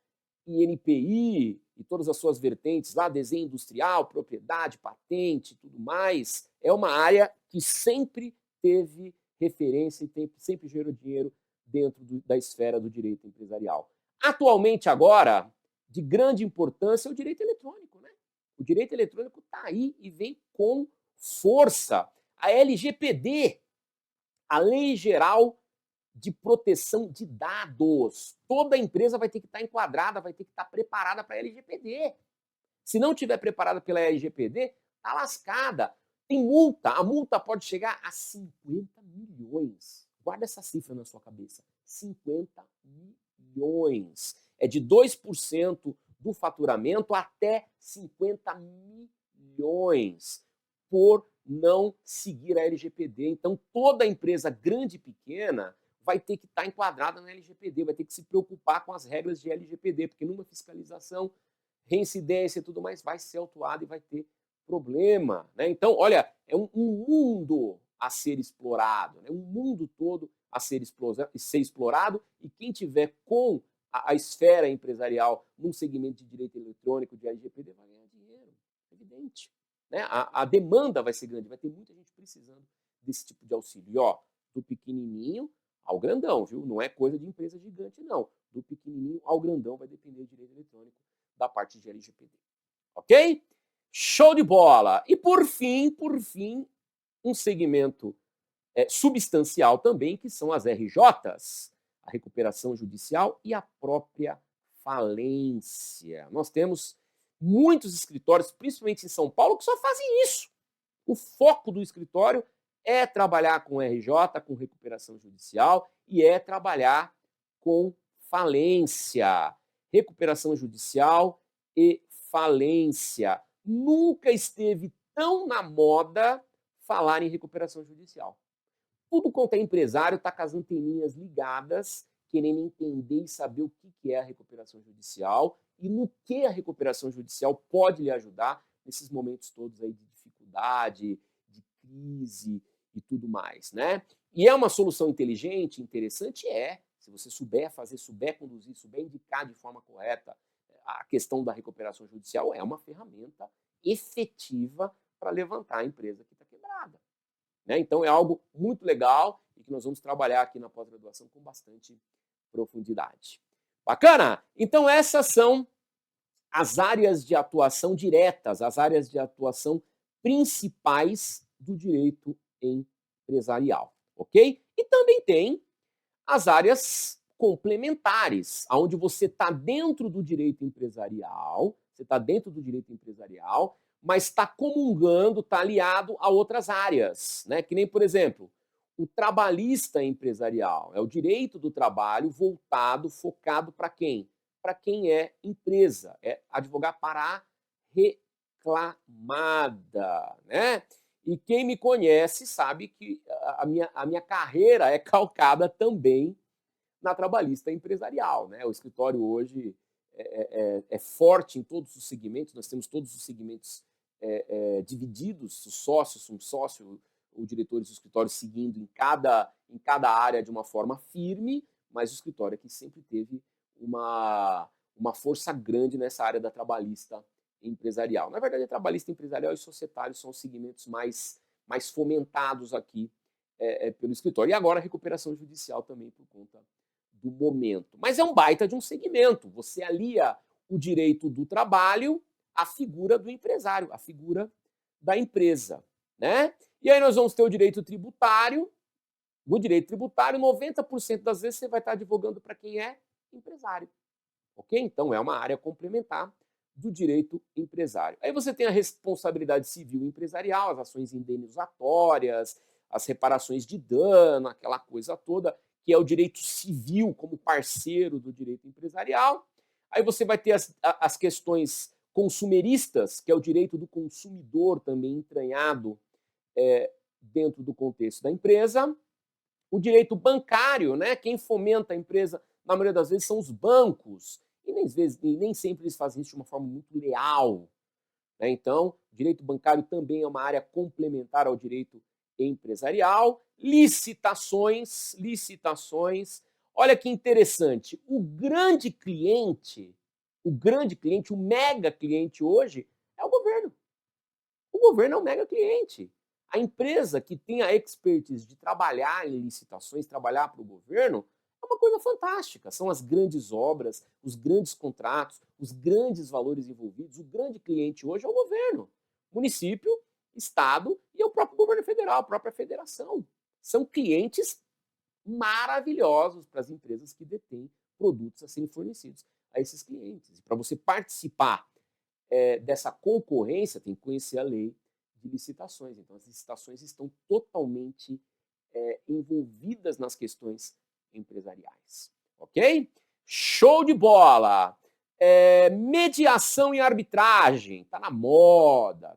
B: INPI e todas as suas vertentes lá, desenho industrial, propriedade, patente, tudo mais, é uma área que sempre teve referência e sempre gerou dinheiro dentro da esfera do direito empresarial. Atualmente agora, de grande importância, é o direito eletrônico, né? O direito eletrônico está aí e vem com força. A LGPD, a Lei Geral de Proteção de Dados. Toda empresa vai ter que estar enquadrada, vai ter que estar preparada para a LGPD. Se não estiver preparada pela LGPD, está lascada. Tem multa. A multa pode chegar a 50 milhões. Guarda essa cifra na sua cabeça. 50 milhões. É de 2% do faturamento até 50 milhões por não seguir a LGPD. Então, toda empresa grande e pequena vai ter que estar enquadrada na LGPD, vai ter que se preocupar com as regras de LGPD, porque numa fiscalização, reincidência e tudo mais, vai ser autuado e vai ter problema, né? Então, olha, é um mundo a ser explorado, né? Um mundo todo a ser explorado, e quem tiver com a esfera empresarial num segmento de direito eletrônico, de LGPD, vai ganhar dinheiro, evidente. Né? A demanda vai ser grande, vai ter muita gente precisando desse tipo de auxílio. E ó, do pequenininho ao grandão, viu? Não é coisa de empresa gigante, não. Do pequenininho ao grandão vai depender do direito eletrônico da parte de LGPD. Ok? Show de bola! E por fim, um segmento substancial também, que são as RJs, a recuperação judicial e a própria falência. Nós temos muitos escritórios, principalmente em São Paulo, que só fazem isso. O foco do escritório é trabalhar com RJ, com recuperação judicial, e é trabalhar com falência. Recuperação judicial e falência. Nunca esteve tão na moda falar em recuperação judicial. Tudo quanto é empresário está com as anteninhas ligadas, querendo entender e saber o que é a recuperação judicial e no que a recuperação judicial pode lhe ajudar nesses momentos todos aí de dificuldade, de crise, e tudo mais, né? E é uma solução inteligente, interessante? É. Se você souber fazer, souber conduzir, souber indicar de forma correta a questão da recuperação judicial, é uma ferramenta efetiva para levantar a empresa que está quebrada, né? Então é algo muito legal e que nós vamos trabalhar aqui na pós-graduação com bastante profundidade. Bacana? Então essas são as áreas de atuação diretas, as áreas de atuação principais do direito empresarial, ok? E também tem as áreas complementares, onde você está dentro do direito empresarial, mas está comungando, está aliado a outras áreas, né? Que nem, por exemplo, o trabalhista empresarial, é o direito do trabalho voltado, focado para quem? Para quem é empresa, é advogar para a reclamada, né? E quem me conhece sabe que a minha carreira é calcada também na trabalhista empresarial, né? O escritório hoje é forte em todos os segmentos, nós temos todos os segmentos divididos, os sócios, um sócio, os diretores do escritório seguindo em cada área de uma forma firme, mas o escritório aqui sempre teve uma força grande nessa área da trabalhista empresarial. Na verdade, a trabalhista empresarial e societário são os segmentos mais fomentados aqui pelo escritório. E agora a recuperação judicial também por conta do momento. Mas é um baita de um segmento. Você alia o direito do trabalho à figura do empresário, à figura da empresa, né? E aí nós vamos ter o direito tributário. No direito tributário, 90% das vezes você vai estar advogando para quem é empresário, ok? Então é uma área complementar do direito empresário. Aí você tem a responsabilidade civil empresarial, as ações indenizatórias, as reparações de dano, aquela coisa toda, que é o direito civil como parceiro do direito empresarial. Aí você vai ter as questões consumeristas, que é o direito do consumidor também entranhado dentro do contexto da empresa. O direito bancário, né? Quem fomenta a empresa, na maioria das vezes, são os bancos. E nem sempre eles fazem isso de uma forma muito leal, né? Então, o direito bancário também é uma área complementar ao direito empresarial. Licitações. Olha que interessante. O mega cliente hoje é o governo. O governo é o mega cliente. A empresa que tem a expertise de trabalhar em licitações, trabalhar para o governo, é uma coisa fantástica. São as grandes obras, os grandes contratos, os grandes valores envolvidos. O grande cliente hoje é o governo. Município, estado e o próprio governo federal, a própria federação. São clientes maravilhosos para as empresas que detêm produtos a serem fornecidos a esses clientes. Para você participar dessa concorrência, tem que conhecer a lei de licitações. Então, as licitações estão totalmente envolvidas nas questões empresariais. Ok? Show de bola! Mediação e arbitragem. Está na moda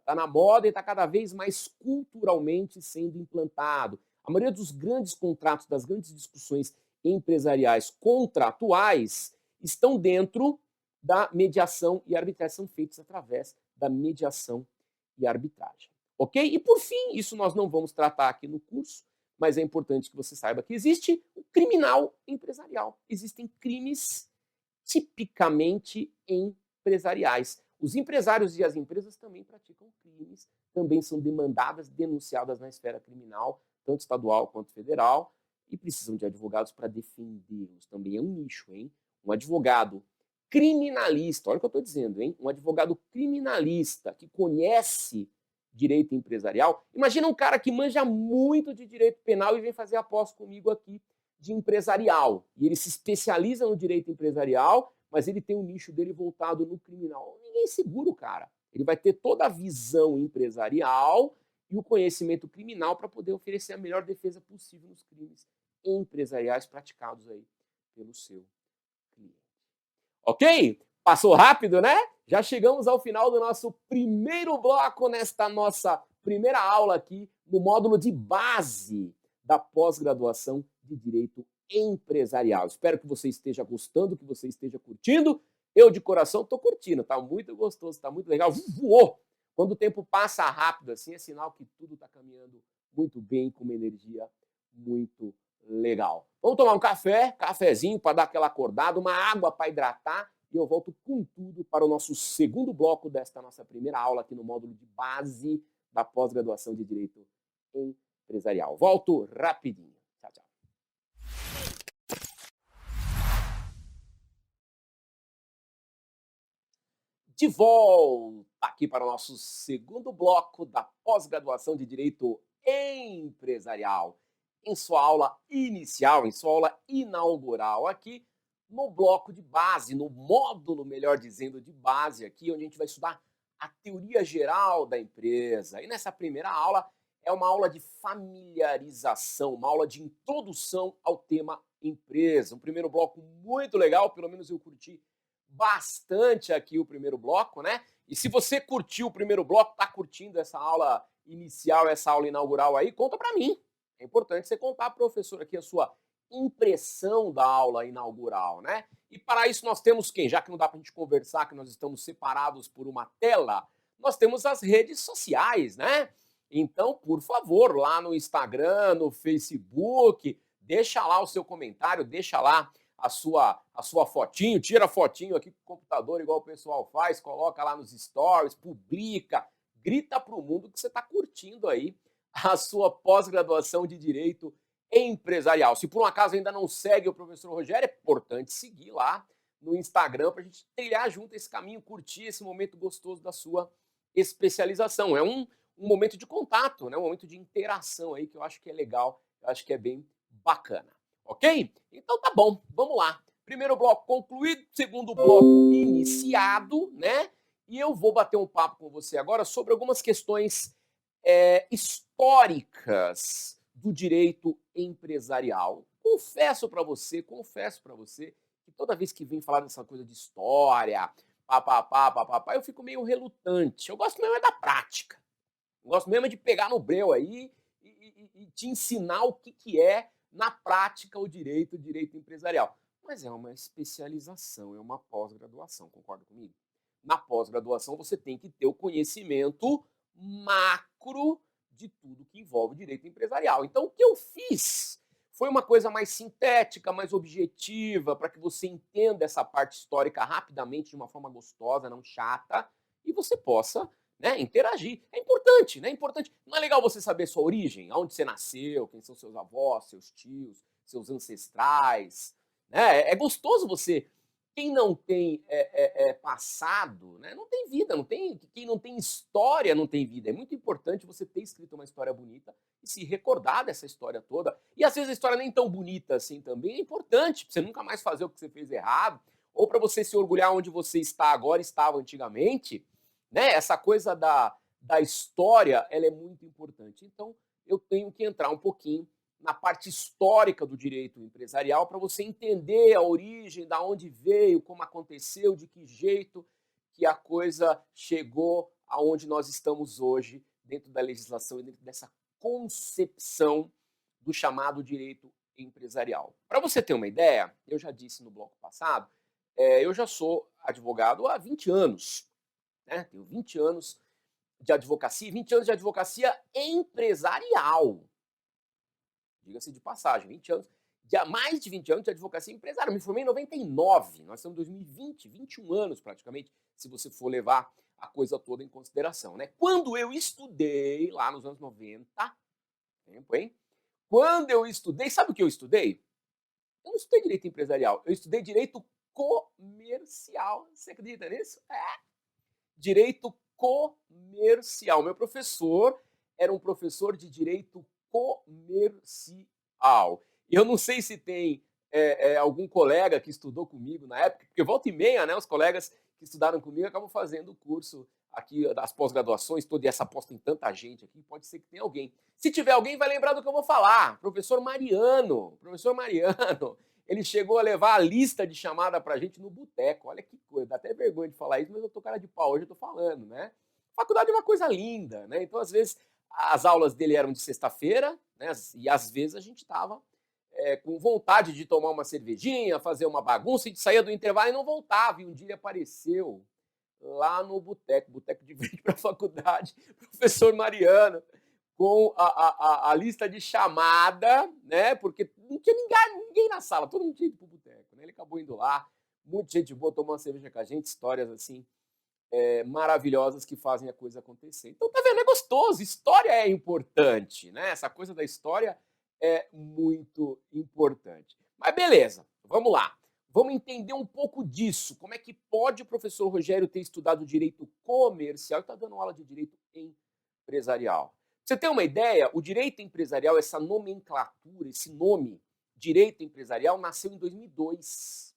B: e está cada vez mais culturalmente sendo implantado. A maioria dos grandes contratos, das grandes discussões empresariais contratuais estão dentro da mediação e arbitragem, são feitos através da mediação e arbitragem. Ok? E por fim, isso nós não vamos tratar aqui no curso, mas é importante que você saiba que existe o criminal empresarial. Existem crimes tipicamente empresariais. Os empresários e as empresas também praticam crimes, também são demandadas, denunciadas na esfera criminal, tanto estadual quanto federal, e precisam de advogados para defendê-los. Também é um nicho, hein? Um advogado criminalista, olha o que eu estou dizendo, hein? Um advogado criminalista que conhece direito empresarial. Imagina um cara que manja muito de direito penal e vem fazer a pós comigo aqui de empresarial. E ele se especializa no direito empresarial, mas ele tem um nicho dele voltado no criminal. Ninguém segura o cara. Ele vai ter toda a visão empresarial e o conhecimento criminal para poder oferecer a melhor defesa possível nos crimes empresariais praticados aí pelo seu cliente. Ok? Passou rápido, né? Já chegamos ao final do nosso primeiro bloco nesta nossa primeira aula aqui no módulo de base da pós-graduação de Direito Empresarial. Espero que você esteja gostando, que você esteja curtindo. Eu, de coração, estou curtindo. Está muito gostoso, está muito legal. Voou! Quando o tempo passa rápido assim, é sinal que tudo está caminhando muito bem, com uma energia muito legal. Vamos tomar um café, cafezinho para dar aquela acordada, uma água para hidratar e eu volto com tudo para o nosso segundo bloco desta nossa primeira aula aqui no módulo de base da pós-graduação de Direito Empresarial. Volto rapidinho. Tchau, tchau. De volta aqui para o nosso segundo bloco da pós-graduação de Direito Empresarial, em sua aula inicial, em sua aula inaugural aqui, no bloco de base, no módulo, melhor dizendo, de base aqui, onde a gente vai estudar a teoria geral da empresa. E nessa primeira aula é uma aula de familiarização, uma aula de introdução ao tema empresa. Um primeiro bloco muito legal, pelo menos eu curti bastante aqui o primeiro bloco, né? E se você curtiu o primeiro bloco, tá curtindo essa aula inicial, essa aula inaugural aí, conta para mim. É importante você contar, professor, aqui a sua impressão da aula inaugural, né? E para isso nós temos quem? Já que não dá para a gente conversar, que nós estamos separados por uma tela, nós temos as redes sociais, né? Então, por favor, lá no Instagram, no Facebook, deixa lá o seu comentário, deixa lá a sua fotinho, tira a fotinho aqui com o computador, igual o pessoal faz, coloca lá nos stories, publica, grita para o mundo que você está curtindo aí a sua pós-graduação de Direito Empresarial. Se por um acaso ainda não segue o professor Rogério, é importante seguir lá no Instagram para a gente trilhar junto esse caminho, curtir esse momento gostoso da sua especialização. É um momento de contato, né? Um momento de interação aí que eu acho que é legal, eu acho que é bem bacana. Ok? Então tá bom, vamos lá. Primeiro bloco concluído, segundo bloco iniciado, né? E eu vou bater um papo com você agora sobre algumas questões históricas do direito empresarial. Confesso para você que toda vez que vem falar dessa coisa de história, papapá, eu fico meio relutante. Eu gosto mesmo é da prática. Eu gosto mesmo é de pegar no breu aí e te ensinar o que é, na prática, o direito empresarial. Mas é uma especialização, é uma pós-graduação, concorda comigo? Na pós-graduação você tem que ter o conhecimento macro de tudo que envolve direito empresarial. Então, o que eu fiz foi uma coisa mais sintética, mais objetiva, para que você entenda essa parte histórica rapidamente, de uma forma gostosa, não chata, e você possa, né, interagir. É importante, né? Importante. Não é legal você saber sua origem, aonde você nasceu, quem são seus avós, seus tios, seus ancestrais, né? É gostoso você. Quem não tem passado, né, não tem vida, quem não tem história não tem vida. É muito importante você ter escrito uma história bonita e se recordar dessa história toda. E às vezes a história nem tão bonita assim também é importante, para você nunca mais fazer o que você fez errado, ou para você se orgulhar onde você está agora, estava antigamente. Né? Essa coisa da história, ela é muito importante. Então, eu tenho que entrar um pouquinho na parte histórica do direito empresarial para você entender a origem, da onde veio, como aconteceu, de que jeito que a coisa chegou aonde nós estamos hoje, dentro da legislação e dentro dessa concepção do chamado direito empresarial. Para você ter uma ideia, eu já disse no bloco passado, eu já sou advogado há 20 anos. Né? Tenho 20 anos de advocacia, 20 anos de advocacia empresarial. Diga-se de passagem, 20 anos, mais de 20 anos de advocacia empresarial. Me formei em 99, nós estamos em 2020, 21 anos praticamente, se você for levar a coisa toda em consideração. Né? Quando eu estudei, lá nos anos 90, tempo, hein? Quando eu estudei, sabe o que eu estudei? Eu não estudei direito empresarial, eu estudei direito comercial. Você acredita nisso? Direito comercial. Meu professor era um professor de direito comercial. Eu não sei se tem algum colega que estudou comigo na época, porque volta e meia, né, os colegas que estudaram comigo acabam fazendo o curso aqui das pós-graduações, toda essa pós tem tanta gente aqui, pode ser que tenha alguém. Se tiver alguém, vai lembrar do que eu vou falar. Professor Mariano, ele chegou a levar a lista de chamada pra gente no boteco. Olha que coisa, dá até vergonha de falar isso, mas eu tô cara de pau, hoje eu tô falando, né? Faculdade é uma coisa linda, né? Então, às vezes, as aulas dele eram de sexta-feira, né? E às vezes a gente tava com vontade de tomar uma cervejinha, fazer uma bagunça, e saía do intervalo e não voltava. E um dia ele apareceu lá no boteco de frente para a faculdade, professor Mariano. com a lista de chamada, né? Porque não tinha ninguém na sala, todo mundo tinha ido pro boteco, né? Ele acabou indo lá, muita gente boa, tomando uma cerveja com a gente, histórias assim, maravilhosas que fazem a coisa acontecer. Então, tá vendo? É gostoso, história é importante, né? Essa coisa da história é muito importante. Mas beleza, vamos lá. Vamos entender um pouco disso. Como é que pode o professor Rogério ter estudado direito comercial e está dando aula de direito empresarial? Pra você ter uma ideia, o direito empresarial, essa nomenclatura, esse nome, direito empresarial, nasceu em 2002.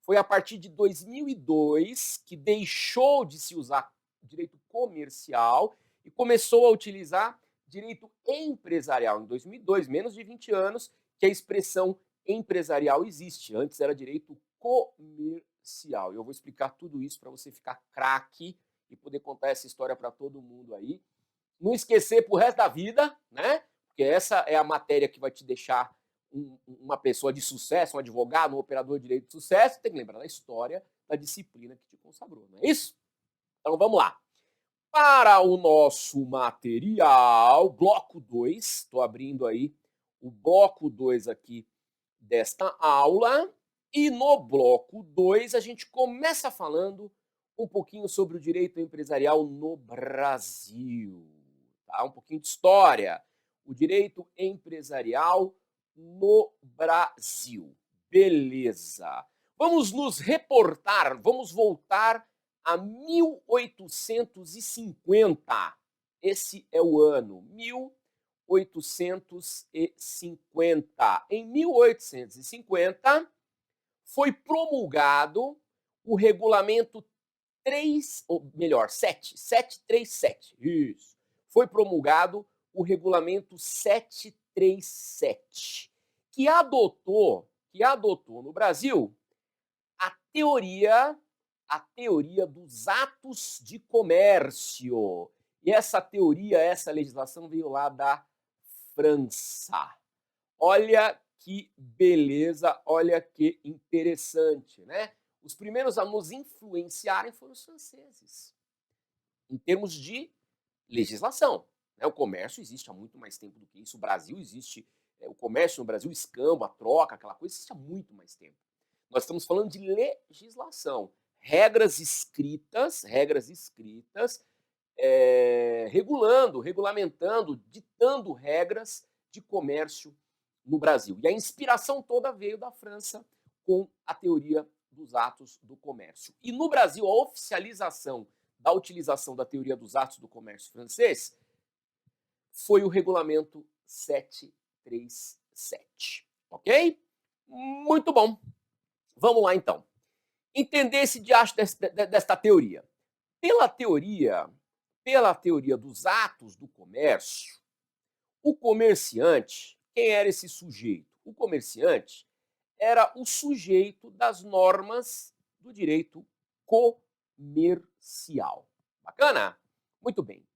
B: Foi a partir de 2002 que deixou de se usar direito comercial e começou a utilizar direito empresarial. Em 2002, menos de 20 anos, que a expressão empresarial existe. Antes era direito comercial. E eu vou explicar tudo isso para você ficar craque e poder contar essa história para todo mundo aí. Não esquecer pro resto da vida, né? Porque essa é a matéria que vai te deixar uma pessoa de sucesso, um advogado, um operador de direito de sucesso. Tem que lembrar da história, da disciplina que te consagrou, não é isso? Então vamos lá. Para o nosso material, bloco 2, estou abrindo aí o bloco 2 aqui desta aula. E no bloco 2 a gente começa falando um pouquinho sobre o direito empresarial no Brasil. Tá? Um pouquinho de história. O direito empresarial no Brasil. Beleza. Vamos nos reportar, vamos voltar a 1850. Esse é o ano, 1850. Em 1850, foi promulgado o regulamento 737. Isso. Foi promulgado o regulamento 737, que adotou no Brasil a teoria dos atos de comércio. E essa teoria, essa legislação veio lá da França. Olha que beleza, olha que interessante, né? Os primeiros a nos influenciarem foram os franceses, em termos de legislação. Né? O comércio existe há muito mais tempo do que isso. O Brasil existe, o comércio no Brasil, o escambo, a troca, aquela coisa, existe há muito mais tempo. Nós estamos falando de legislação, regras escritas, regulamentando, ditando regras de comércio no Brasil. E a inspiração toda veio da França com a teoria dos atos do comércio. E no Brasil, a oficialização da utilização da teoria dos atos do comércio francês foi o regulamento 737. Ok? Muito bom. Vamos lá, então. Entender esse diacho desta teoria. Pela teoria dos atos do comércio, o comerciante, quem era esse sujeito? O comerciante era o sujeito das normas do direito comercial. Bacana? Muito bem.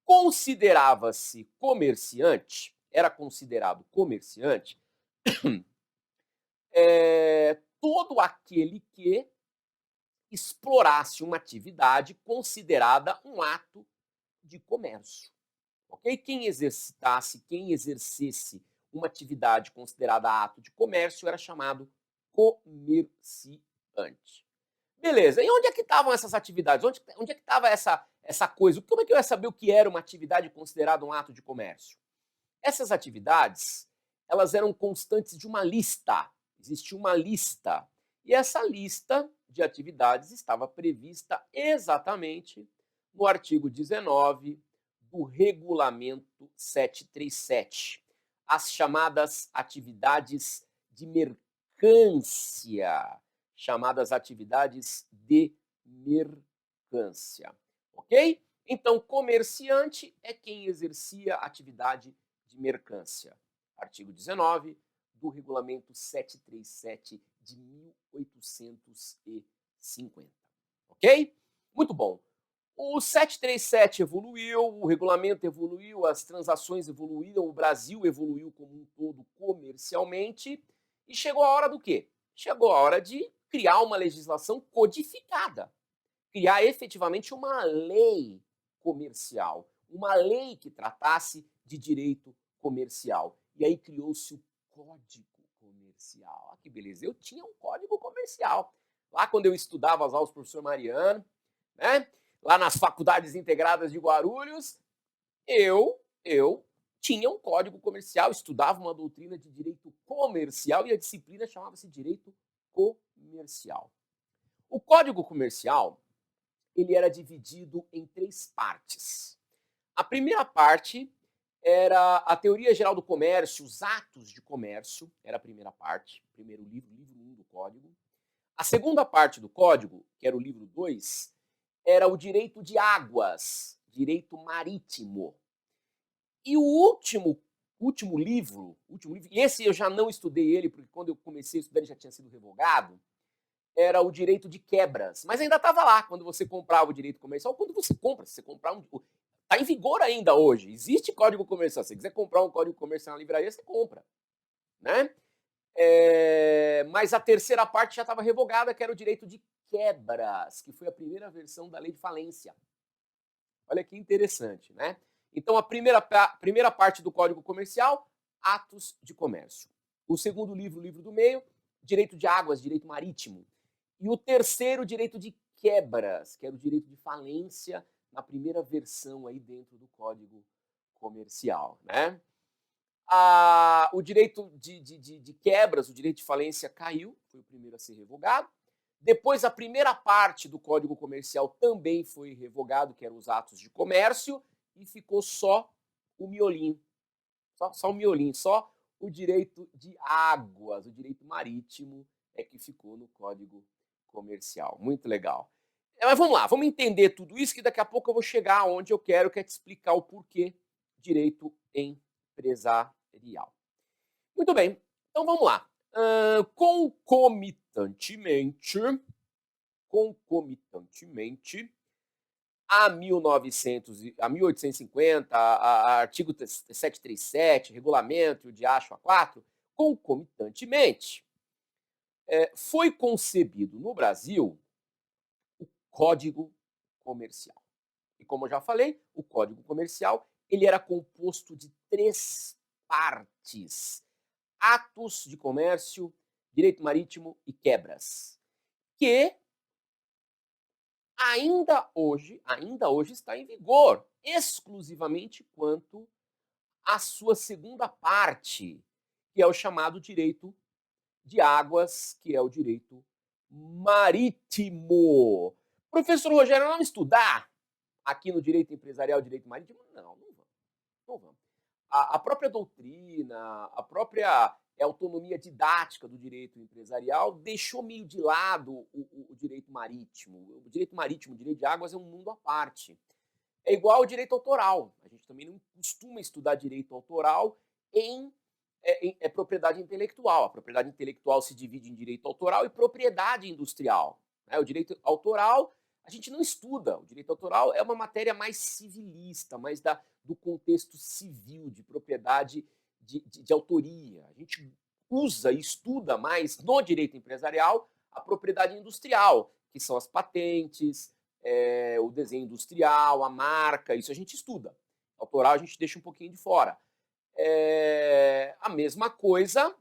B: Considerava-se comerciante, era considerado comerciante, todo aquele que explorasse uma atividade considerada um ato de comércio. Ok? Quem exercesse uma atividade considerada ato de comércio era chamado comerciante. Beleza, e onde é que estavam essas atividades? Onde é que estava essa coisa? Como é que eu ia saber o que era uma atividade considerada um ato de comércio? Essas atividades, elas eram constantes de uma lista. Existia uma lista. E essa lista de atividades estava prevista exatamente no artigo 19 do Regulamento 737. As chamadas atividades de mercância. Ok? Então, comerciante é quem exercia atividade de mercância. Artigo 19 do Regulamento 737 de 1850. Ok? Muito bom. O 737 evoluiu, o regulamento evoluiu, as transações evoluíram, o Brasil evoluiu como um todo comercialmente e chegou a hora do quê? Chegou a hora de criar uma legislação codificada, criar efetivamente uma lei comercial, uma lei que tratasse de direito comercial. E aí criou-se o Código Comercial. Ah, que beleza, eu tinha um código comercial. Lá quando eu estudava as aulas do professor Mariano, né? Lá nas faculdades integradas de Guarulhos, eu tinha um código comercial, estudava uma doutrina de direito comercial e a disciplina chamava-se direito comercial. O código comercial, ele era dividido em 3 partes. A primeira parte era a teoria geral do comércio, os atos de comércio, era a primeira parte, primeiro livro, livro 1 do código. A segunda parte do código, que era o livro 2, era o direito de águas, direito marítimo. E o último livro, e esse eu já não estudei ele, porque quando eu comecei a estudar ele já tinha sido revogado, era o direito de quebras. Mas ainda estava lá, quando você comprava o direito comercial, quando você compra, se você comprar um... Está em vigor ainda hoje, existe código comercial, se você quiser comprar um código comercial na livraria, você compra, né? Mas a terceira parte já estava revogada, que era o direito de quebras, que foi a primeira versão da lei de falência. Olha que interessante, né? Então, a primeira parte do Código Comercial, atos de comércio. O segundo livro, o livro do meio, direito de águas, direito marítimo. E o terceiro, direito de quebras, que era o direito de falência, na primeira versão aí dentro do Código Comercial, né? O direito de quebras, o direito de falência caiu, foi o primeiro a ser revogado. Depois, a primeira parte do Código Comercial também foi revogado, que eram os atos de comércio, e ficou só o miolinho. Só o miolinho, só o direito de águas, o direito marítimo é que ficou no Código Comercial. Muito legal. Mas vamos lá, vamos entender tudo isso, que daqui a pouco eu vou chegar onde eu quero, que é te explicar o porquê direito empresarial. Muito bem, então vamos lá. Concomitantemente a 1850, artigo 737, regulamento de ASHO A4, concomitantemente, foi concebido no Brasil o Código Comercial. E como eu já falei, o Código Comercial ele era composto de 3 partes: atos de comércio, direito marítimo e quebras, que ainda hoje está em vigor, exclusivamente quanto à sua segunda parte, que é o chamado direito de águas, que é o direito marítimo. Professor Rogério, vamos estudar aqui no direito empresarial, direito marítimo? Não vamos. A própria doutrina, a própria autonomia didática do direito empresarial deixou meio de lado o direito marítimo. O direito marítimo, o direito de águas é um mundo à parte. É igual ao direito autoral. A gente também não costuma estudar direito autoral em propriedade intelectual. A propriedade intelectual se divide em direito autoral e propriedade industrial. O direito autoral a gente não estuda. O direito autoral é uma matéria mais civilista, mais do contexto civil, de propriedade de autoria. A gente usa e estuda mais no direito empresarial a propriedade industrial, que são as patentes, o desenho industrial, a marca, isso a gente estuda. Autoral a gente deixa um pouquinho de fora. A mesma coisa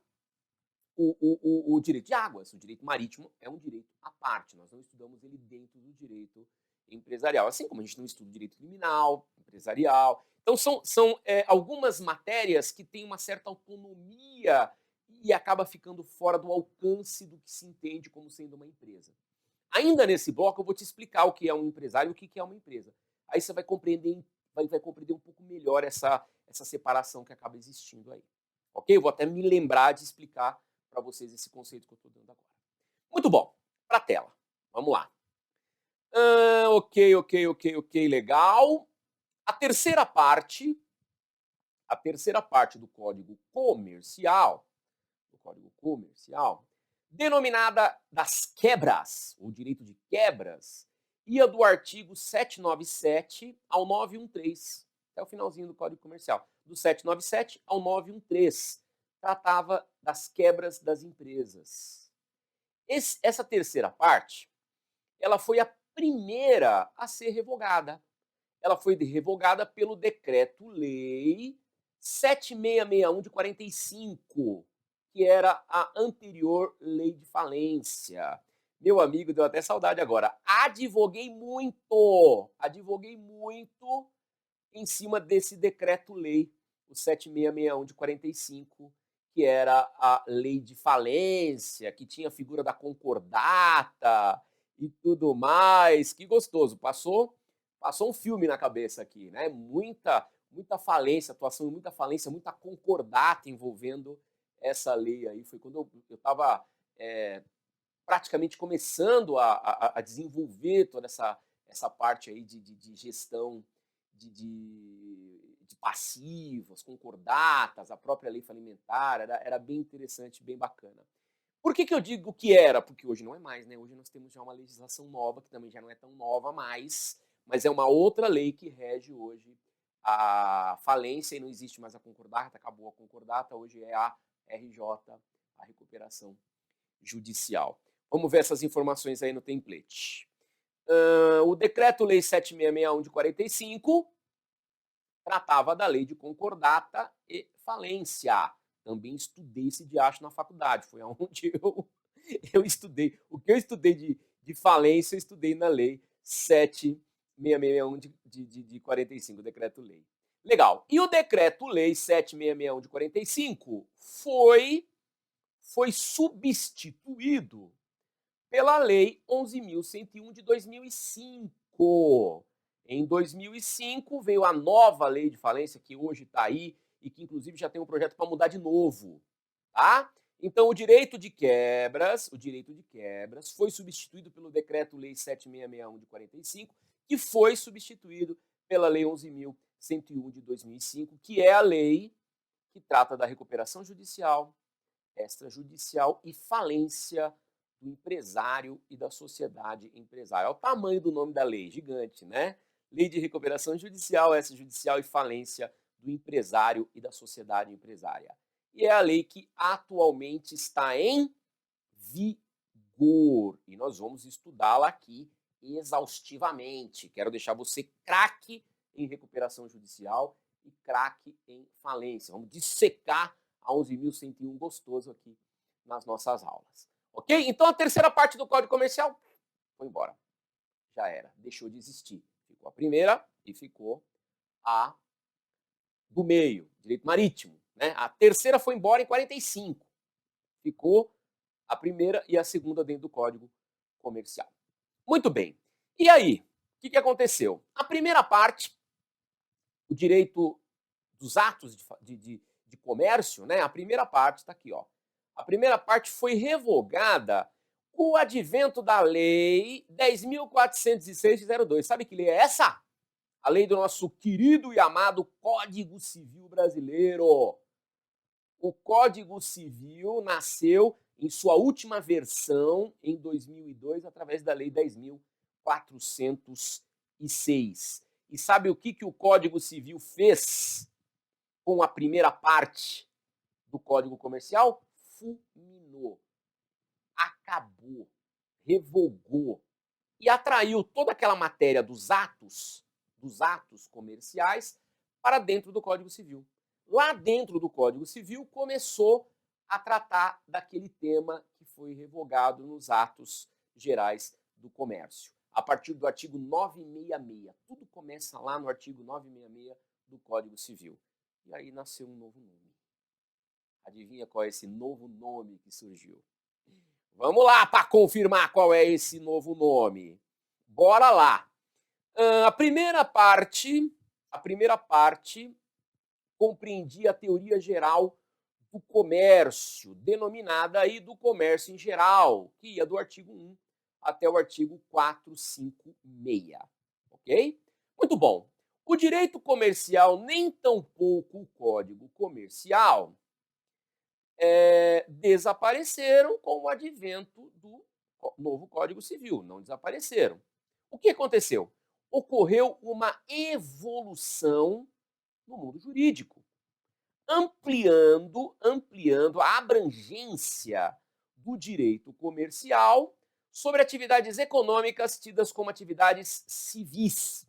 B: o direito de águas, o direito marítimo é um direito à parte, nós não estudamos ele dentro do direito empresarial, assim como a gente não estuda direito criminal, empresarial. Então são algumas matérias que têm uma certa autonomia e acaba ficando fora do alcance do que se entende como sendo uma empresa. Ainda nesse bloco eu vou te explicar o que é um empresário e o que é uma empresa. Aí você vai compreender um pouco melhor essa separação que acaba existindo aí. Ok? Eu vou até me lembrar de explicar para vocês esse conceito que eu estou dando agora. Muito bom. Para a tela. Vamos lá. Ok, legal. A terceira parte do Código Comercial, denominada das quebras, o direito de quebras, ia do artigo 797 ao 913, até o finalzinho do Código Comercial. Do 797 ao 913, tratava das quebras das empresas. Essa terceira parte, ela foi a primeira a ser revogada. ela foi revogada pelo Decreto-Lei 7661 de 45, que era a anterior lei de falência. Meu amigo, deu até saudade agora. Advoguei muito em cima desse Decreto-Lei, o 7661 de 45, que era a lei de falência, que tinha a figura da concordata e tudo mais. Que gostoso. Passou um filme na cabeça aqui, né? Muita falência, atuação em muita falência, muita concordata envolvendo essa lei aí. Foi quando eu estava praticamente começando a desenvolver toda essa parte aí de gestão de passivos, concordatas, a própria lei falimentar, era bem interessante, bem bacana. Por que eu digo que era? Porque hoje não é mais, né? Hoje nós temos já uma legislação nova, que também já não é tão nova mais, mas é uma outra lei que rege hoje a falência e não existe mais a concordata, acabou a concordata, hoje é a RJ, a recuperação judicial. Vamos ver essas informações aí no template. O Decreto-Lei 7661 de 45 tratava da lei de concordata e falência. Também estudei esse diacho na faculdade, foi onde eu estudei. O que eu estudei de falência, eu estudei na lei 7661 de 45, Decreto-Lei. Legal. E o Decreto-Lei 7661 de 45 foi substituído pela Lei 11.101 de 2005. Em 2005 veio a nova lei de falência, que hoje está aí, e que inclusive já tem um projeto para mudar de novo. Tá? Então o direito de quebras foi substituído pelo Decreto-Lei 7661 de 45, que foi substituído pela Lei 11.101 de 2005, que é a lei que trata da recuperação judicial, extrajudicial e falência do empresário e da sociedade empresária. Olha o tamanho do nome da lei, gigante, né? Lei de recuperação judicial, extrajudicial e falência do empresário e da sociedade empresária. E é a lei que atualmente está em vigor. E nós vamos estudá-la aqui exaustivamente. Quero deixar você craque em recuperação judicial e craque em falência. Vamos dissecar a 11.101 gostoso aqui nas nossas aulas. Ok? Então a terceira parte do Código Comercial foi embora. Já era. Deixou de existir. Ficou a primeira e ficou a do meio, direito marítimo. Né? A terceira foi embora em 45. Ficou a primeira e a segunda dentro do Código Comercial. Muito bem. E aí? O que aconteceu? A primeira parte, o direito dos atos de comércio, né? A primeira parte está aqui, ó. A primeira parte foi revogada com o advento da Lei 10.406 de 02. Sabe que lei é essa? A lei do nosso querido e amado Código Civil Brasileiro. O Código Civil nasceu em sua última versão, em 2002, através da Lei 10.406. E sabe o que o Código Civil fez com a primeira parte do Código Comercial? Fulminou, acabou, revogou e atraiu toda aquela matéria dos atos comerciais para dentro do Código Civil. Lá dentro do Código Civil começou a tratar daquele tema que foi revogado nos atos gerais do comércio. A partir do artigo 966. Tudo começa lá no artigo 966 do Código Civil. E aí nasceu um novo nome. Adivinha qual é esse novo nome que surgiu? Vamos lá para confirmar qual é esse novo nome. Bora lá. A primeira parte compreendia a teoria geral do comércio, denominada aí do comércio em geral, que ia do artigo 1 até o artigo 456. Ok? Muito bom. O direito comercial, nem tampouco o Código Comercial, desapareceram com o advento do novo Código Civil. Não desapareceram. O que aconteceu? Ocorreu uma evolução no mundo jurídico, ampliando a abrangência do direito comercial sobre atividades econômicas tidas como atividades civis.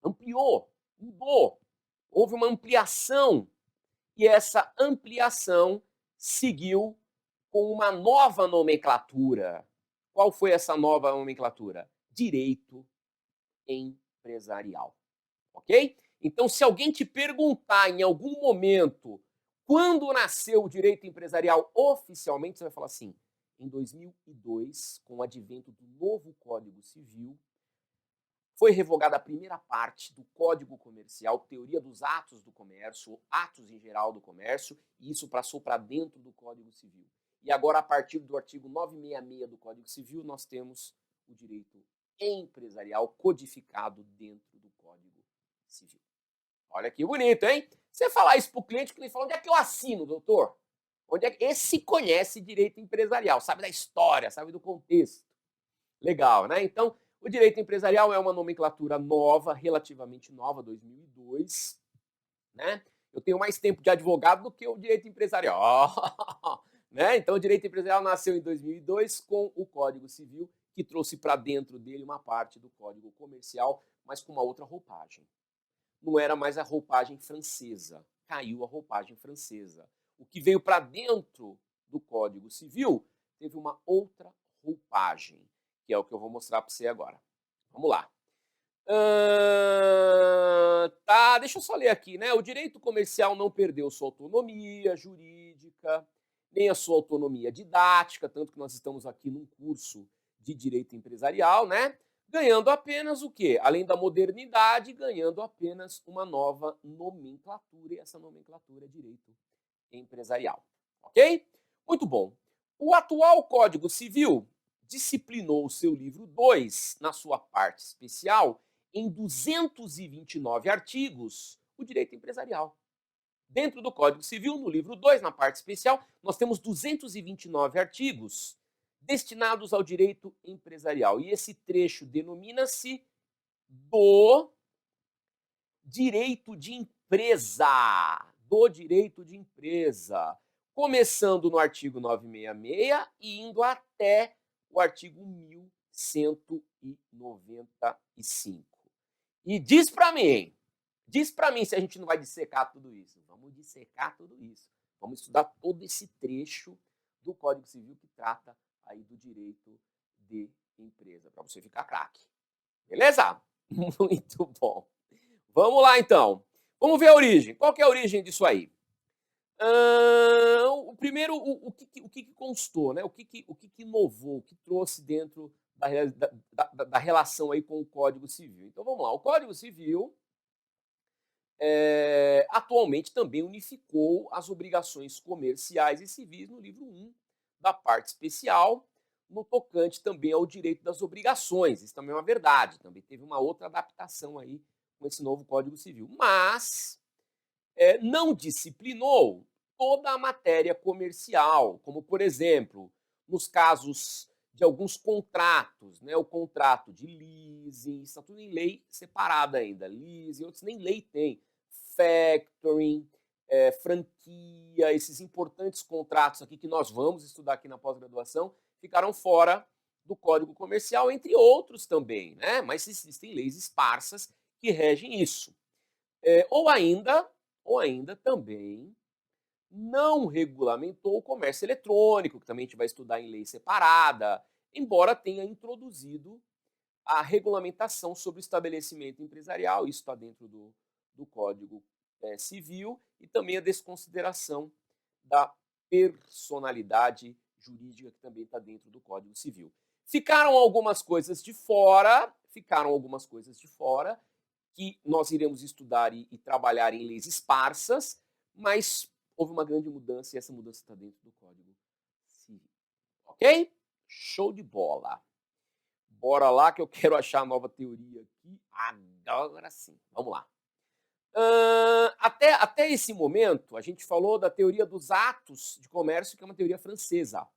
B: ampliou, mudou, houve uma ampliação, e essa ampliação seguiu com uma nova nomenclatura. Qual foi essa nova nomenclatura? Direito empresarial, ok? Então, se alguém te perguntar em algum momento quando nasceu o direito empresarial oficialmente, você vai falar assim, em 2002, com o advento do novo Código Civil, foi revogada a primeira parte do Código Comercial, teoria dos atos do comércio, atos em geral do comércio, e isso passou para dentro do Código Civil. E agora, a partir do artigo 966 do Código Civil, nós temos o direito empresarial codificado dentro do Código Civil. Olha que bonito, hein? Você falar isso para o cliente, ele fala, onde é que eu assino, doutor? Onde é que... Esse conhece direito empresarial, sabe da história, sabe do contexto. Legal, né? Então, o direito empresarial é uma nomenclatura nova, relativamente nova, 2002, né? Eu tenho mais tempo de advogado do que o direito empresarial. Né? Então, o direito empresarial nasceu em 2002 com o Código Civil, que trouxe para dentro dele uma parte do Código Comercial, mas com uma outra roupagem. Não era mais a roupagem francesa, caiu a roupagem francesa. O que veio para dentro do Código Civil teve uma outra roupagem, que é o que eu vou mostrar para você agora. Vamos lá. Tá, deixa eu só ler aqui, né? O direito comercial não perdeu sua autonomia jurídica, nem a sua autonomia didática, tanto que nós estamos aqui num curso de direito empresarial, né? Ganhando apenas o quê? Além da modernidade, ganhando apenas uma nova nomenclatura, e essa nomenclatura é direito empresarial. Ok? Muito bom. O atual Código Civil disciplinou o seu livro 2, na sua parte especial, em 229 artigos, o direito empresarial. Dentro do Código Civil, no livro 2, na parte especial, nós temos 229 artigos destinados ao direito empresarial. E esse trecho denomina-se do direito de empresa. Do direito de empresa. Começando no artigo 966 e indo até o artigo 1195. E diz para mim se a gente não vai dissecar tudo isso. Vamos dissecar tudo isso. Vamos estudar todo esse trecho do Código Civil que trata aí do direito de empresa, para você ficar craque. Beleza? Muito bom. Vamos lá, então. Vamos ver a origem. Qual que é a origem disso aí? O primeiro, o que constou, né? O que inovou, o que trouxe dentro da relação aí com o Código Civil. Então, vamos lá. O Código Civil atualmente também unificou as obrigações comerciais e civis no livro 1 da parte especial, no tocante também ao direito das obrigações. Isso também é uma verdade. Também teve uma outra adaptação aí com esse novo Código Civil. Mas não disciplinou toda a matéria comercial, como, por exemplo, nos casos de alguns contratos, né? O contrato de leasing, isso está tudo em lei separada ainda. Leasing, outros nem lei tem. Factoring, franquia, esses importantes contratos aqui que nós vamos estudar aqui na pós-graduação, ficaram fora do Código Comercial, entre outros também, né? Mas existem leis esparsas que regem isso. Ou ainda também não regulamentou o comércio eletrônico, que também a gente vai estudar em lei separada, embora tenha introduzido a regulamentação sobre o estabelecimento empresarial, isso está dentro do Código Civil, e também a desconsideração da personalidade jurídica, que também está dentro do Código Civil. Ficaram algumas coisas de fora, que nós iremos estudar e trabalhar em leis esparsas, mas houve uma grande mudança e essa mudança está dentro do Código Civil. Ok? Show de bola. Bora lá que eu quero achar a nova teoria aqui. Agora sim. Vamos lá. Até esse momento, a gente falou da teoria dos atos de comércio, que é uma teoria francesa.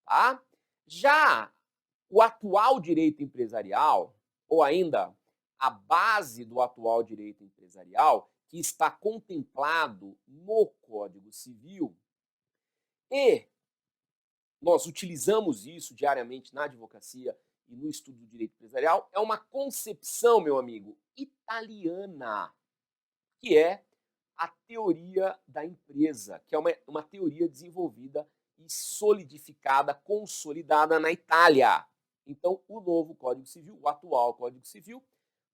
B: Tá? Já o atual direito empresarial, ou ainda a base do atual direito empresarial, que está contemplado no Código Civil, e nós utilizamos isso diariamente na advocacia e no estudo do direito empresarial é uma concepção, meu amigo, italiana, que é a teoria da empresa, que é uma teoria desenvolvida e solidificada, consolidada na Itália. Então, o novo Código Civil, o atual Código Civil,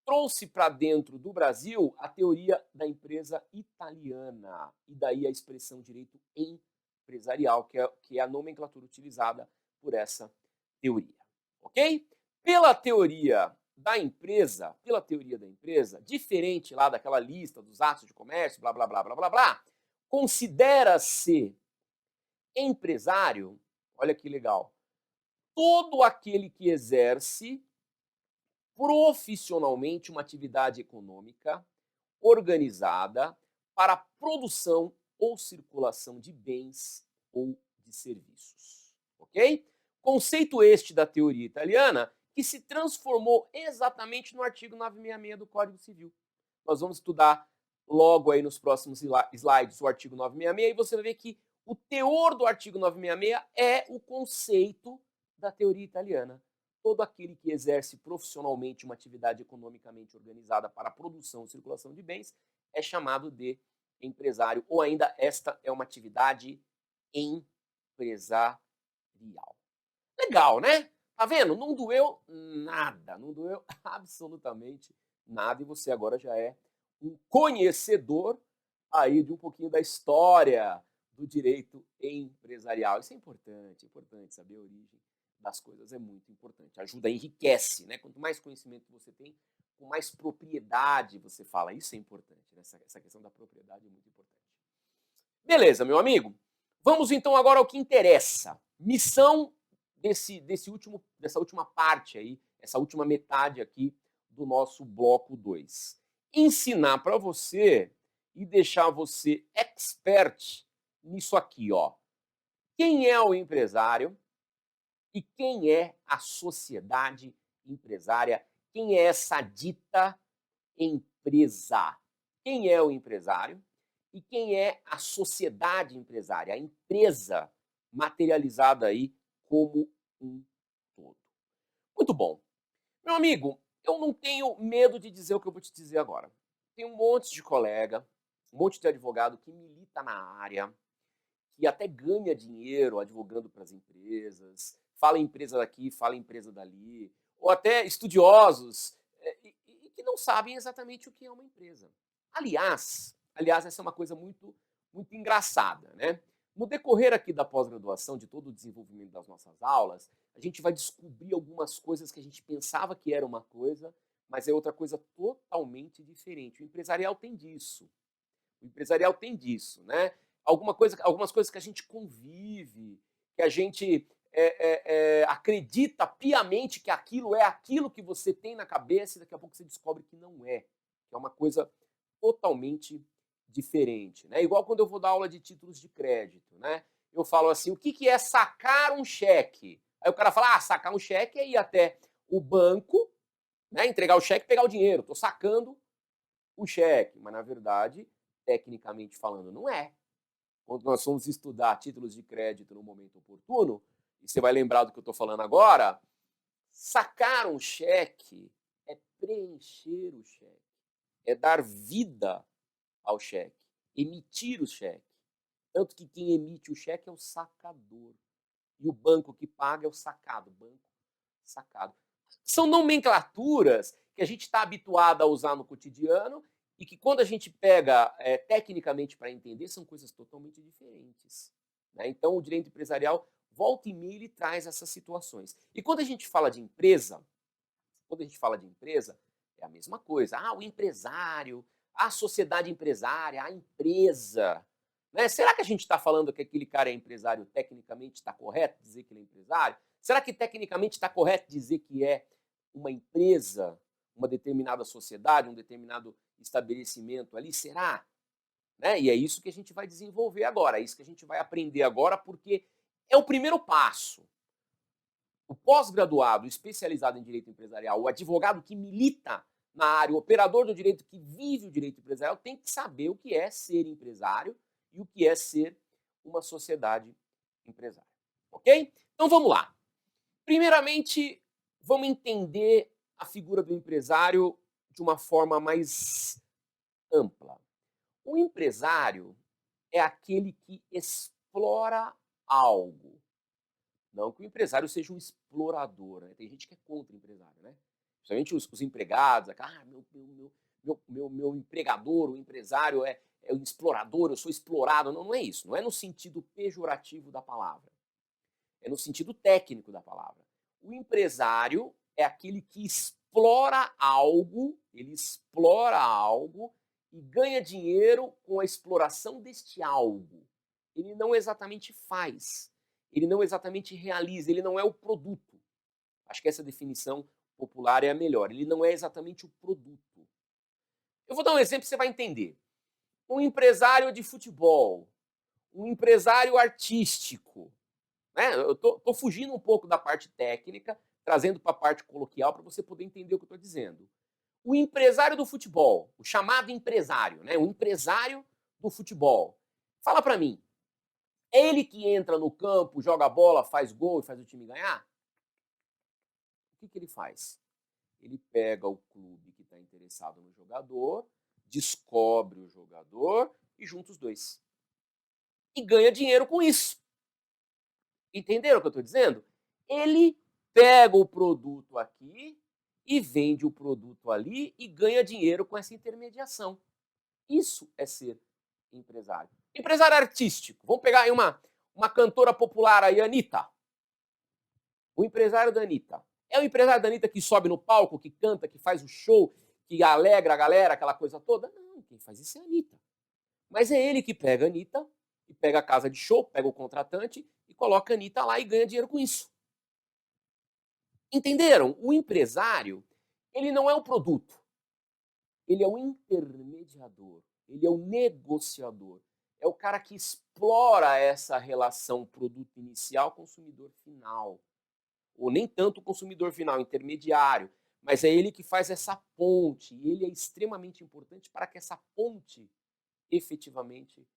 B: trouxe para dentro do Brasil a teoria da empresa italiana, e daí a expressão direito empresarial, que é a nomenclatura utilizada por essa teoria, ok? Pela teoria da empresa, diferente lá daquela lista dos atos de comércio, blá, blá, blá, blá, blá, blá, considera-se empresário, olha que legal, todo aquele que exerce profissionalmente uma atividade econômica organizada para a produção ou circulação de bens ou de serviços, ok? Conceito este da teoria italiana que se transformou exatamente no artigo 966 do Código Civil. Nós vamos estudar logo aí nos próximos slides o artigo 966 e você vai ver que o teor do artigo 966 é o conceito da teoria italiana. Todo aquele que exerce profissionalmente uma atividade economicamente organizada para a produção e circulação de bens é chamado de empresário, ou ainda esta é uma atividade empresarial. Legal, né? Tá vendo? Não doeu nada, não doeu absolutamente nada e você agora já é um conhecedor aí de um pouquinho da história do direito empresarial. Isso é importante saber a origem das coisas é muito importante. Ajuda, enriquece, né? Quanto mais conhecimento você tem, com mais propriedade você fala. Isso é importante, né? Essa questão da propriedade é muito importante. Beleza, meu amigo? Vamos então agora ao que interessa. Missão dessa última parte aí, essa última metade aqui do nosso bloco 2. Ensinar para você e deixar você expert nisso aqui, ó. Quem é o empresário? E quem é a sociedade empresária? Quem é essa dita empresa? Quem é o empresário? E quem é a sociedade empresária? A empresa materializada aí como um todo. Muito bom. Meu amigo, eu não tenho medo de dizer o que eu vou te dizer agora. Tem um monte de colega, um monte de advogado que milita na área, que até ganha dinheiro advogando para as empresas, fala empresa daqui, fala empresa dali, ou até estudiosos e que não sabem exatamente o que é uma empresa. Aliás, essa é uma coisa muito, muito engraçada, né? No decorrer aqui da pós-graduação, de todo o desenvolvimento das nossas aulas, a gente vai descobrir algumas coisas que a gente pensava que era uma coisa, mas é outra coisa totalmente diferente. O empresarial tem disso. O empresarial tem disso, né? Algumas coisas que a gente convive, que a gente acredita piamente que aquilo é aquilo que você tem na cabeça e daqui a pouco você descobre que não é. Que é uma coisa totalmente diferente, né? Igual quando eu vou dar aula de títulos de crédito, né? Eu falo assim, o que é sacar um cheque? Aí o cara fala, sacar um cheque é ir até o banco, né? Entregar o cheque e pegar o dinheiro. Estou sacando o cheque, mas na verdade, tecnicamente falando, não é. Quando nós vamos estudar títulos de crédito no momento oportuno, e você vai lembrar do que eu estou falando agora, sacar um cheque é preencher o cheque, é dar vida ao cheque, emitir o cheque. Tanto que quem emite o cheque é o sacador. E o banco que paga é o sacado, banco sacado. São nomenclaturas que a gente está habituado a usar no cotidiano e que quando a gente pega tecnicamente para entender, são coisas totalmente diferentes, né? Então o direito empresarial, volta e meia, ele traz essas situações. E quando a gente fala de empresa, é a mesma coisa. O empresário, a sociedade empresária, a empresa. Né? Será que a gente está falando que aquele cara é empresário, tecnicamente está correto dizer que ele é empresário? Será que tecnicamente está correto dizer que é uma empresa, uma determinada sociedade, um determinado estabelecimento ali? Será? Né? E é isso que a gente vai desenvolver agora, é isso que a gente vai aprender agora, porque é o primeiro passo. O pós-graduado especializado em direito empresarial, o advogado que milita na área, o operador do direito que vive o direito empresarial, tem que saber o que é ser empresário e o que é ser uma sociedade empresária. Ok? Então vamos lá. Primeiramente, vamos entender a figura do empresário de uma forma mais ampla. O empresário é aquele que explora algo. Não que o empresário seja um explorador, né? Tem gente que é contra o empresário, né? Principalmente os empregados, meu empregador, o empresário é um explorador, eu sou explorado. Não, não é isso. Não é no sentido pejorativo da palavra. É no sentido técnico da palavra. O empresário é aquele que explora algo, ele explora algo e ganha dinheiro com a exploração deste algo. Ele não exatamente faz, ele não exatamente realiza, ele não é o produto. Acho que essa definição popular é a melhor. Ele não é exatamente o produto. Eu vou dar um exemplo que você vai entender. Um empresário de futebol, um empresário artístico, né? Eu tô fugindo um pouco da parte técnica, trazendo para a parte coloquial para você poder entender o que eu estou dizendo. O empresário do futebol, o chamado empresário, né? O empresário do futebol. Fala para mim, é ele que entra no campo, joga bola, faz gol e faz o time ganhar? O que ele faz? Ele pega o clube que está interessado no jogador, descobre o jogador e junta os dois. E ganha dinheiro com isso. Entenderam o que eu estou dizendo? Ele pega o produto aqui e vende o produto ali e ganha dinheiro com essa intermediação. Isso é ser empresário. Empresário artístico. Vamos pegar aí uma cantora popular aí, Anitta. O empresário da Anitta. É o empresário da Anitta que sobe no palco, que canta, que faz o show, que alegra a galera, aquela coisa toda? Não, quem faz isso é a Anitta. Mas é ele que pega a Anitta e pega a casa de show, pega o contratante e coloca a Anitta lá e ganha dinheiro com isso. Entenderam? O empresário, ele não é o produto. Ele é o intermediador. Ele é o negociador. É o cara que explora essa relação produto inicial, consumidor final. Ou nem tanto o consumidor final, intermediário. Mas é ele que faz essa ponte. E ele é extremamente importante para que essa ponte efetivamente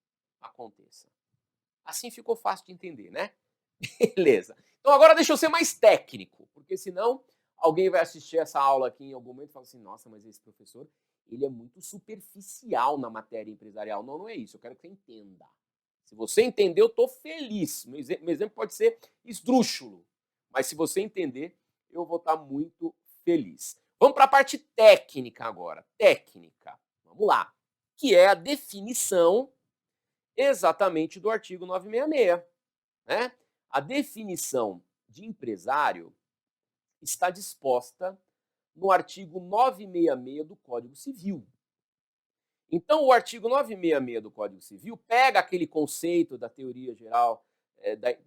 B: aconteça. Assim ficou fácil de entender, né? Beleza. Então agora deixa eu ser mais técnico, porque senão alguém vai assistir essa aula aqui em algum momento e fala assim, nossa, mas esse professor, ele é muito superficial na matéria empresarial. Não, não é isso, eu quero que você entenda. Se você entender, eu estou feliz. Meu exemplo pode ser esdrúxulo, mas se você entender, eu vou estar muito feliz. Vamos para a parte técnica agora. Técnica, vamos lá. Que é a definição exatamente do artigo 966, né? A definição de empresário está disposta no artigo 966 do Código Civil. Então, o artigo 966 do Código Civil pega aquele conceito da teoria geral,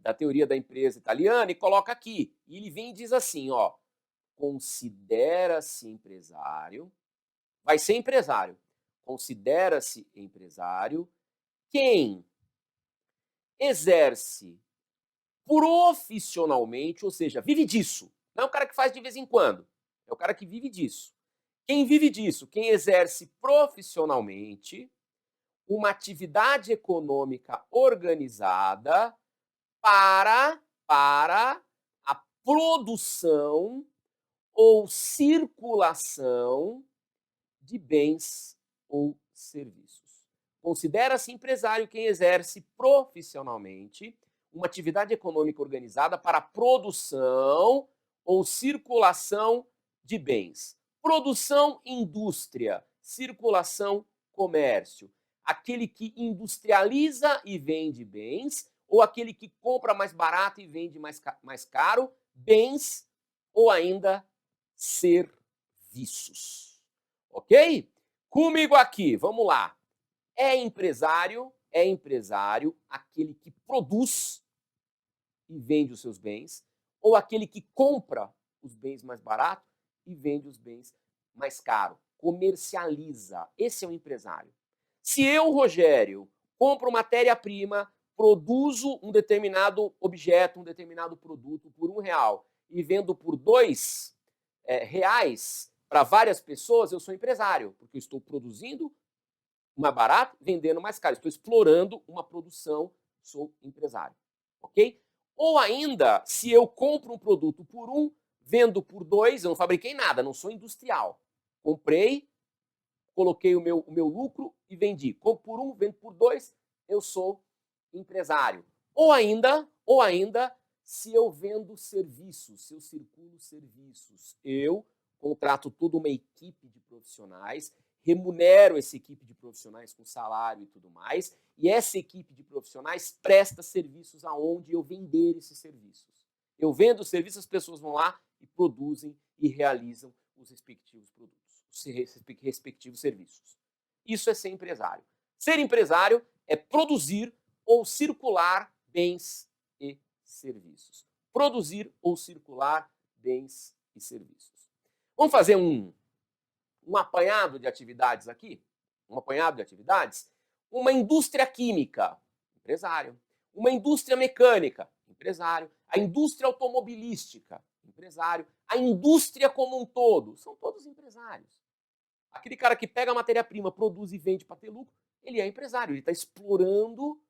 B: da teoria da empresa italiana e coloca aqui. E ele vem e diz assim, ó, considera-se empresário, vai ser empresário, considera-se empresário quem exerce profissionalmente, ou seja, vive disso. Não é o cara que faz de vez em quando, é o cara que vive disso. Quem vive disso? Quem exerce profissionalmente uma atividade econômica organizada para a produção ou circulação de bens ou serviços. Considera-se empresário quem exerce profissionalmente uma atividade econômica organizada para a produção ou circulação de bens. Produção, indústria. Circulação, comércio. Aquele que industrializa e vende bens, ou aquele que compra mais barato e vende mais caro, bens ou ainda serviços. Ok? Comigo aqui, vamos lá. É empresário aquele que produz e vende os seus bens, ou aquele que compra os bens mais baratos e vende os bens mais caros. Comercializa. Esse é o empresário. Se eu, Rogério, compro matéria-prima, produzo um determinado objeto, um determinado produto por R$1 e vendo por R$2 para várias pessoas, eu sou empresário, porque eu estou produzindo mais barato, vendendo mais caro. Estou explorando uma produção, sou empresário. Ok? Ou ainda, se eu compro um produto por vendo por 2, eu não fabriquei nada, não sou industrial. Comprei, coloquei o meu lucro e vendi. Compro por 1, vendo por 2, eu sou empresário. Ou ainda, se eu vendo serviços, se eu circulo serviços, eu contrato toda uma equipe de profissionais, remunero essa equipe de profissionais com salário e tudo mais, e essa equipe de profissionais presta serviços aonde eu vender esses serviços. Eu vendo os serviços, as pessoas vão lá e produzem e realizam os respectivos produtos, os respectivos serviços. Isso é ser empresário. Ser empresário é produzir ou circular bens e serviços. Produzir ou circular bens e serviços. Vamos fazer um apanhado de atividades aqui? Um apanhado de atividades? Uma indústria química, empresário. Uma indústria mecânica, empresário. A indústria automobilística, empresário. A indústria como um todo, são todos empresários. Aquele cara que pega a matéria-prima, produz e vende para ter lucro, ele é empresário, ele está explorando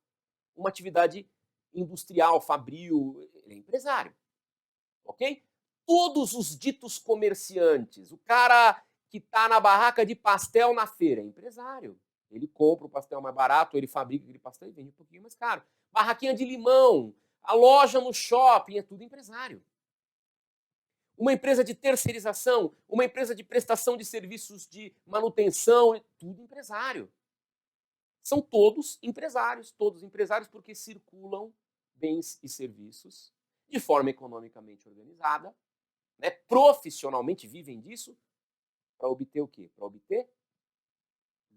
B: uma atividade industrial, fabril, ele é empresário. Ok? Todos os ditos comerciantes, o cara que está na barraca de pastel na feira, é empresário. Ele compra o pastel mais barato, ele fabrica aquele pastel e vende um pouquinho mais caro. Barraquinha de limão, a loja no shopping, é tudo empresário. Uma empresa de terceirização, uma empresa de prestação de serviços de manutenção, é tudo empresário. São todos empresários porque circulam bens e serviços de forma economicamente organizada, né, profissionalmente vivem disso, para obter o quê? Para obter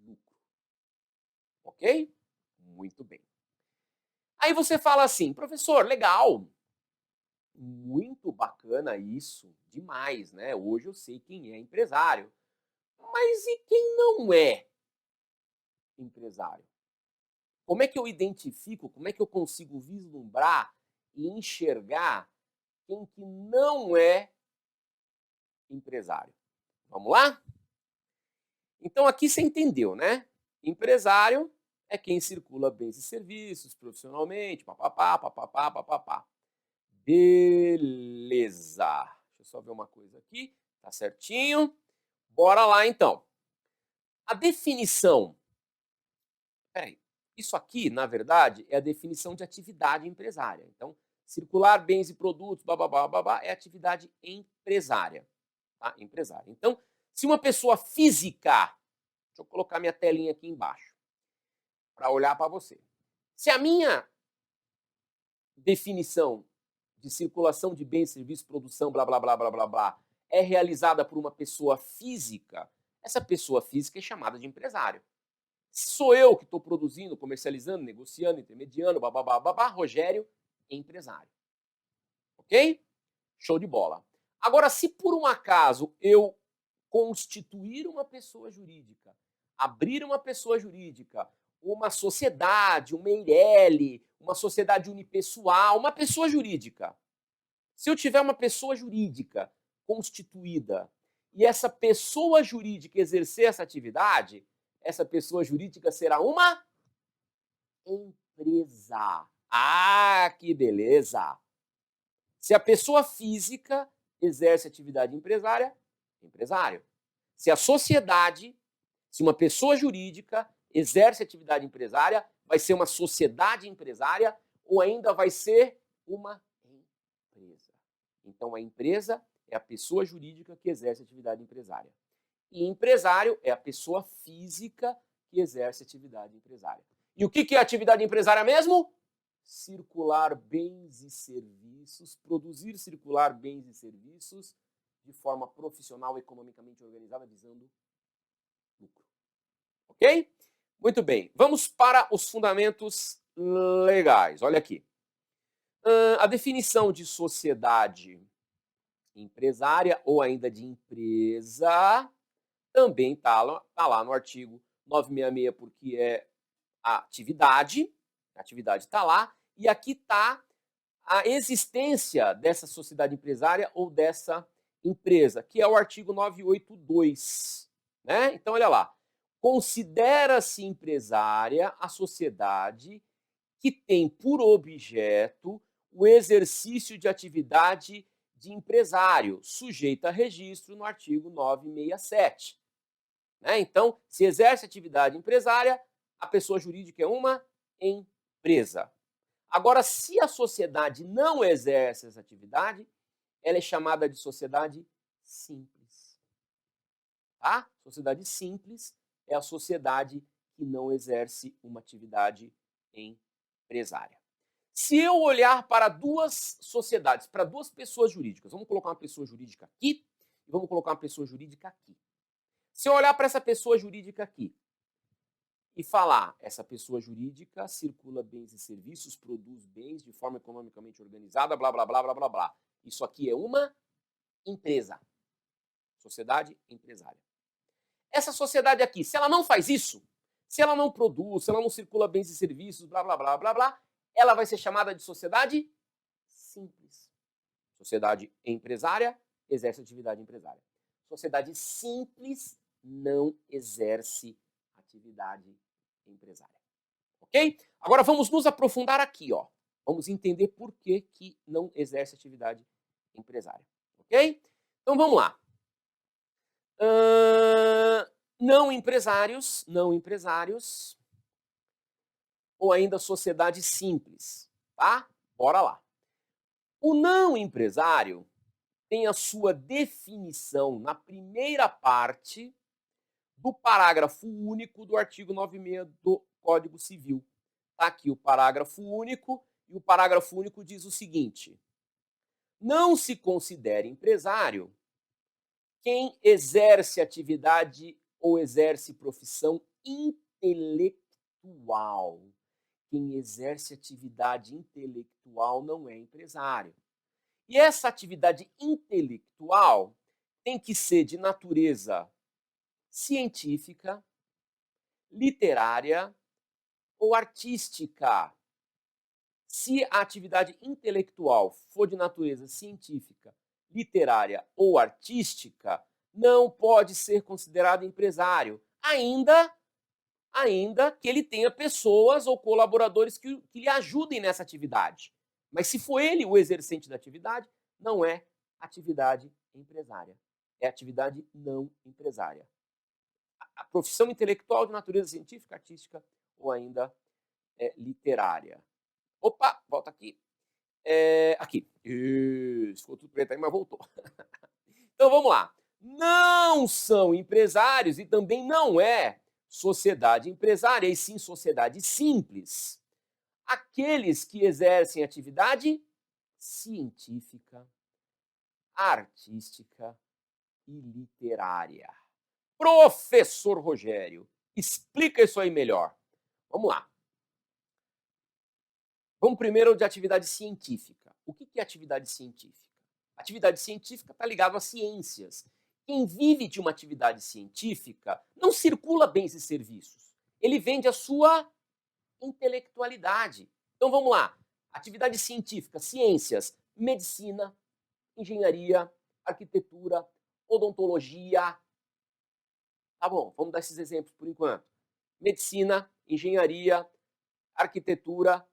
B: lucro. Ok? Muito bem. Aí você fala assim, professor, legal, muito bacana isso, demais, né? Hoje eu sei quem é empresário. Mas e quem não é empresário? Como é que eu identifico, como é que eu consigo vislumbrar e enxergar quem que não é empresário? Vamos lá? Então aqui você entendeu, né? Empresário é quem circula bens e serviços profissionalmente, papapá, papapá, papapá. Beleza. Deixa eu só ver uma coisa aqui. Tá certinho? Bora lá então. A definição. Peraí. Isso aqui, na verdade, é a definição de atividade empresária. Então, circular bens e produtos, bababá, babá, é atividade empresária. Tá? Empresária. Então, se uma pessoa física, deixa eu colocar minha telinha aqui embaixo, para olhar para você. Se a minha definição de circulação de bens, serviços, produção, blá, blá, blá, blá, blá, blá, é realizada por uma pessoa física, essa pessoa física é chamada de empresário. Se sou eu que estou produzindo, comercializando, negociando, intermediando, babá, babá, Rogério é empresário. Ok? Show de bola. Agora, se por um acaso eu constituir uma pessoa jurídica, abrir uma pessoa jurídica, uma sociedade, uma EIRELI, uma sociedade unipessoal, uma pessoa jurídica. Se eu tiver uma pessoa jurídica constituída e essa pessoa jurídica exercer essa atividade, essa pessoa jurídica será uma empresa. Ah, que beleza! Se a pessoa física exerce atividade empresária, empresário. Se a sociedade, se uma pessoa jurídica exerce atividade empresária, vai ser uma sociedade empresária ou ainda vai ser uma empresa. Então, a empresa é a pessoa jurídica que exerce atividade empresária. E empresário é a pessoa física que exerce atividade empresária. E o que é atividade empresária mesmo? Circular bens e serviços, produzir, circular bens e serviços de forma profissional, economicamente organizada, visando lucro. Ok? Muito bem. Vamos para os fundamentos legais. Olha aqui. A definição de sociedade empresária ou ainda de empresa também está lá no artigo 966, porque é a atividade está lá, e aqui está a existência dessa sociedade empresária ou dessa empresa, que é o artigo 982. Né? Então, olha lá. Considera-se empresária a sociedade que tem por objeto o exercício de atividade de empresário, sujeita a registro no artigo 967. Né? Então, se exerce atividade empresária, a pessoa jurídica é uma empresa. Agora, se a sociedade não exerce essa atividade, ela é chamada de sociedade simples. Tá? Sociedade simples é a sociedade que não exerce uma atividade empresária. Se eu olhar para duas sociedades, para duas pessoas jurídicas, vamos colocar uma pessoa jurídica aqui e vamos colocar uma pessoa jurídica aqui. Se eu olhar para essa pessoa jurídica aqui e falar, essa pessoa jurídica circula bens e serviços, produz bens de forma economicamente organizada, blá, blá, blá, blá, blá, blá. Isso aqui é uma empresa. Sociedade empresária. Essa sociedade aqui, se ela não faz isso, se ela não produz, se ela não circula bens e serviços, blá, blá, blá, blá, blá, ela vai ser chamada de sociedade simples. Sociedade empresária exerce atividade empresária. Sociedade simples não exerce atividade empresária. Ok? Agora vamos nos aprofundar aqui, ó. Vamos entender por que que não exerce atividade empresária. Ok? Então vamos lá. Não empresários, ou ainda sociedade simples, tá? Bora lá. O não empresário tem a sua definição na primeira parte do parágrafo único do artigo 96 do Código Civil. Tá aqui o parágrafo único, e o parágrafo único diz o seguinte: não se considera empresário quem exerce atividade ou exerce profissão intelectual. Quem exerce atividade intelectual não é empresário. E essa atividade intelectual tem que ser de natureza científica, literária ou artística. Se a atividade intelectual for de natureza científica, literária ou artística, não pode ser considerado empresário, ainda que ele tenha pessoas ou colaboradores que lhe ajudem nessa atividade. Mas se for ele o exercente da atividade, não é atividade empresária, é atividade não empresária. A profissão intelectual de natureza científica, artística ou ainda literária. Opa, volta aqui. Aqui. Isso, ficou tudo preto aí, mas voltou. Então vamos lá. Não são empresários e também não é sociedade empresária, e sim sociedade simples. Aqueles que exercem atividade científica, artística e literária. Professor Rogério, explica isso aí melhor. Vamos lá. Vamos primeiro de atividade científica. O que é atividade científica? Atividade científica está ligada às ciências. Quem vive de uma atividade científica não circula bens e serviços. Ele vende a sua intelectualidade. Então vamos lá. Atividade científica, ciências, medicina, engenharia, arquitetura, odontologia. Tá bom, vamos dar esses exemplos por enquanto. Medicina, engenharia, arquitetura,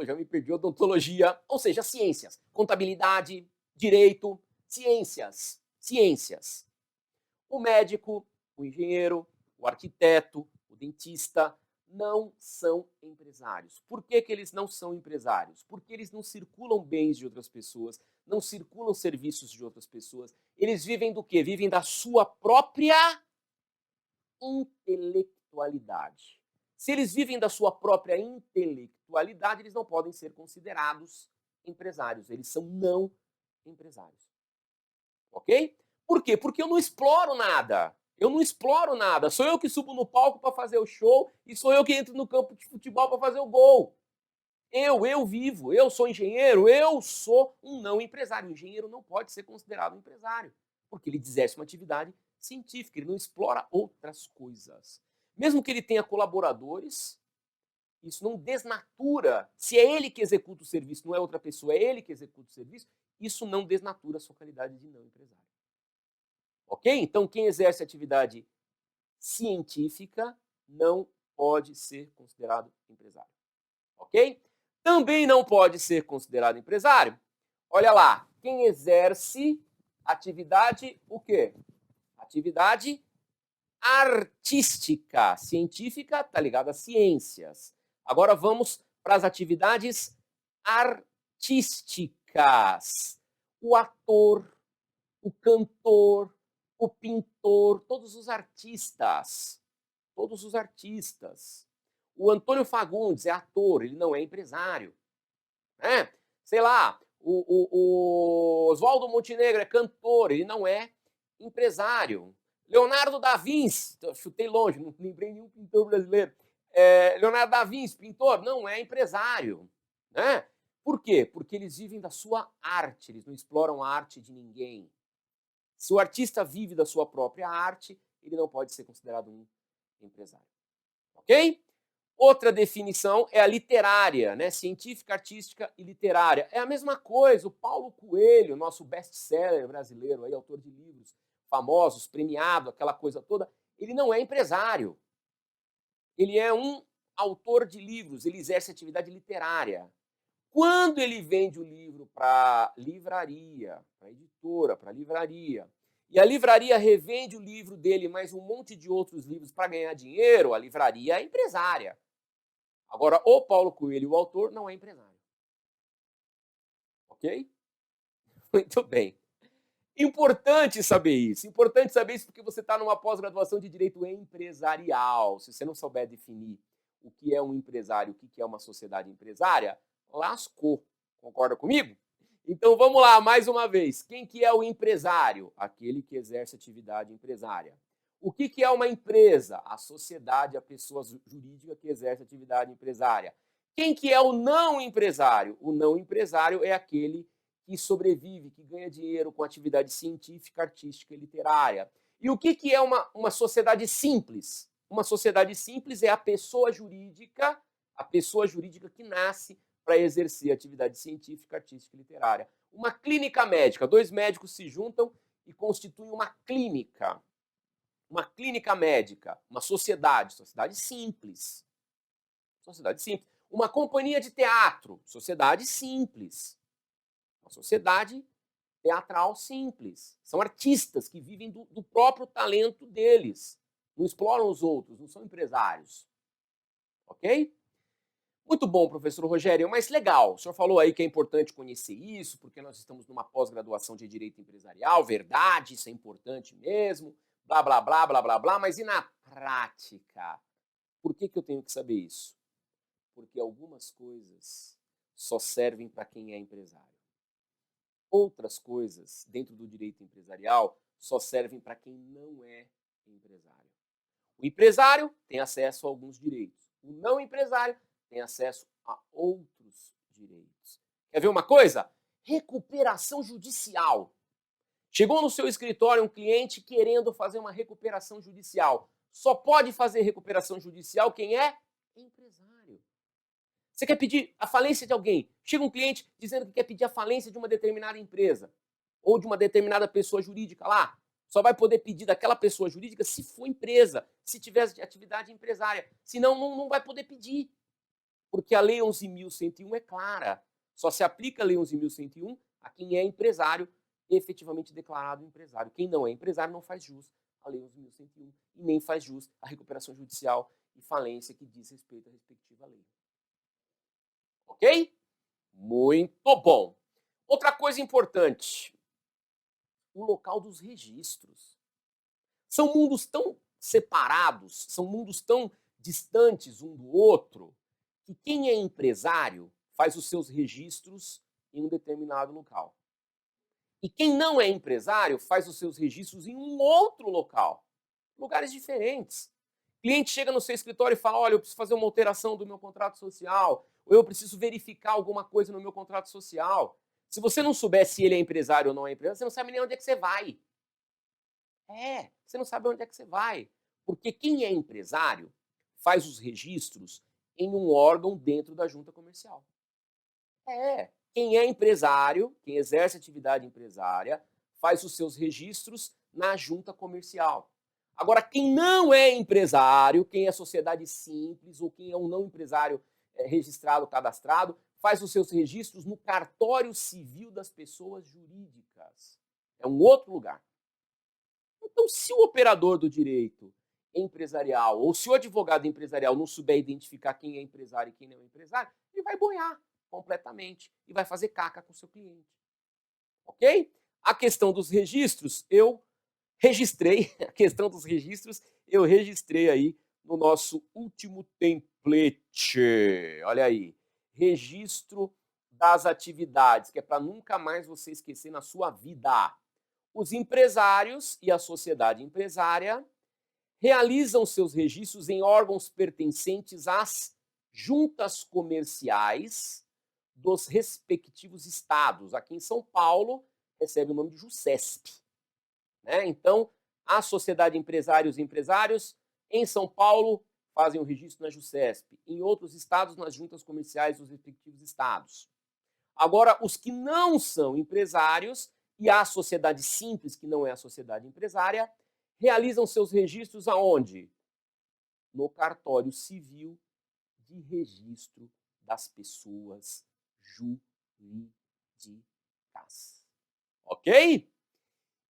B: já me perdi, odontologia, ou seja, ciências, contabilidade, direito, ciências. O médico, o engenheiro, o arquiteto, o dentista não são empresários. Por que que eles não são empresários? Porque eles não circulam bens de outras pessoas, não circulam serviços de outras pessoas. Eles vivem do quê? Vivem da sua própria intelectualidade. Se eles vivem da sua própria intelectualidade, eles não podem ser considerados empresários. Eles são não empresários. Ok? Por quê? Porque eu não exploro nada. Sou eu que subo no palco para fazer o show e sou eu que entro no campo de futebol para fazer o gol. Eu vivo, eu sou engenheiro, eu sou um não empresário. O engenheiro não pode ser considerado um empresário, porque ele exerce uma atividade científica, ele não explora outras coisas. Mesmo que ele tenha colaboradores, isso não desnatura. Se é ele que executa o serviço, não é outra pessoa, é ele que executa o serviço, isso não desnatura a sua qualidade de não empresário. Ok? Então, quem exerce atividade científica não pode ser considerado empresário. Ok? Também não pode ser considerado empresário Olha lá, quem exerce atividade o quê? Atividade artística. Científica está ligada às ciências. Agora vamos para as atividades artísticas. O ator, o cantor, o pintor, todos os artistas. Todos os artistas. O Antônio Fagundes é ator, ele não é empresário. Né? Sei lá, o Oswaldo Montenegro é cantor, ele não é empresário. Leonardo da Vinci, chutei longe, não lembrei nenhum pintor brasileiro. Leonardo da Vinci, pintor, não é empresário. Né? Por quê? Porque eles vivem da sua arte, eles não exploram a arte de ninguém. Se o artista vive da sua própria arte, ele não pode ser considerado um empresário. Ok? Outra definição é a literária, né? Científica, artística e literária. É a mesma coisa, o Paulo Coelho, nosso best-seller brasileiro, aí, autor de livros famosos, premiado, aquela coisa toda, ele não é empresário. Ele é um autor de livros, ele exerce atividade literária. Quando ele vende o livro para livraria, para editora, para livraria, e a livraria revende o livro dele mais um monte de outros livros para ganhar dinheiro, a livraria é empresária. Agora, o Paulo Coelho, o autor, não é empresário. Ok? Muito bem. Importante saber isso. Importante saber isso porque você está numa pós-graduação de Direito Empresarial. Se você não souber definir o que é um empresário, o que é uma sociedade empresária, lascou. Concorda comigo? Então vamos lá, mais uma vez. Quem que é o empresário? Aquele que exerce atividade empresária. O que é uma empresa? A sociedade, a pessoa jurídica que exerce atividade empresária. Quem que é o não empresário? O não empresário é aquele que sobrevive, que ganha dinheiro com atividade científica, artística e literária. E o que é uma sociedade simples? Uma sociedade simples é a pessoa jurídica que nasce para exercer atividade científica, artística e literária. Uma clínica médica, dois médicos se juntam e constituem uma clínica. Uma clínica médica, uma sociedade simples. Sociedade simples. Uma companhia de teatro, sociedade simples. Uma sociedade teatral simples. São artistas que vivem do próprio talento deles. Não exploram os outros, não são empresários. Ok? Muito bom, professor Rogério, mas legal. O senhor falou aí que é importante conhecer isso, porque nós estamos numa pós-graduação de Direito Empresarial, verdade, isso é importante mesmo, blá, blá, blá, blá, blá, blá, mas e na prática? Por que eu tenho que saber isso? Porque algumas coisas só servem para quem é empresário. Outras coisas, dentro do direito empresarial, só servem para quem não é empresário. O empresário tem acesso a alguns direitos. O não empresário tem acesso a outros direitos. Quer ver uma coisa? Recuperação judicial. Chegou no seu escritório um cliente querendo fazer uma recuperação judicial. Só pode fazer recuperação judicial quem é empresário. Você quer pedir a falência de alguém. Chega um cliente dizendo que quer pedir a falência de uma determinada empresa ou de uma determinada pessoa jurídica lá. Só vai poder pedir daquela pessoa jurídica se for empresa, se tiver atividade empresária. Senão, não vai poder pedir. Porque a Lei 11.101 é clara. Só se aplica a Lei 11.101 a quem é empresário, efetivamente declarado empresário. Quem não é empresário não faz jus à Lei 11.101 e nem faz jus à recuperação judicial e falência que diz respeito à respectiva lei. Ok? Muito bom. Outra coisa importante, o local dos registros. São mundos tão separados, são mundos tão distantes um do outro, que quem é empresário faz os seus registros em um determinado local. E quem não é empresário faz os seus registros em um outro local. Lugares diferentes. O cliente chega no seu escritório e fala, olha, eu preciso fazer uma alteração do meu contrato social, ou eu preciso verificar alguma coisa no meu contrato social. Se você não souber se ele é empresário ou não é empresário, você não sabe nem onde é que você vai. Você não sabe onde é que você vai. Porque quem é empresário faz os registros em um órgão dentro da junta comercial. Quem é empresário, quem exerce atividade empresária, faz os seus registros na junta comercial. Agora, quem não é empresário, quem é sociedade simples ou quem é um não empresário registrado, cadastrado, faz os seus registros no cartório civil das pessoas jurídicas. É um outro lugar. Então, se o operador do direito empresarial ou se o advogado empresarial não souber identificar quem é empresário e quem não é empresário, ele vai boiar completamente e vai fazer caca com o seu cliente. Ok? A questão dos registros, eu registrei aí no nosso último template. Olha aí, registro das atividades, que é para nunca mais você esquecer na sua vida. Os empresários e a sociedade empresária realizam seus registros em órgãos pertencentes às juntas comerciais dos respectivos estados. Aqui em São Paulo, recebe o nome de JUSESP. Né? Então, a sociedade empresária e os empresários, em São Paulo, fazem o registro na JUSESP. Em outros estados, nas juntas comerciais dos respectivos estados. Agora, os que não são empresários e a sociedade simples, que não é a sociedade empresária, realizam seus registros aonde? No cartório civil de registro das pessoas jurídicas. Ok?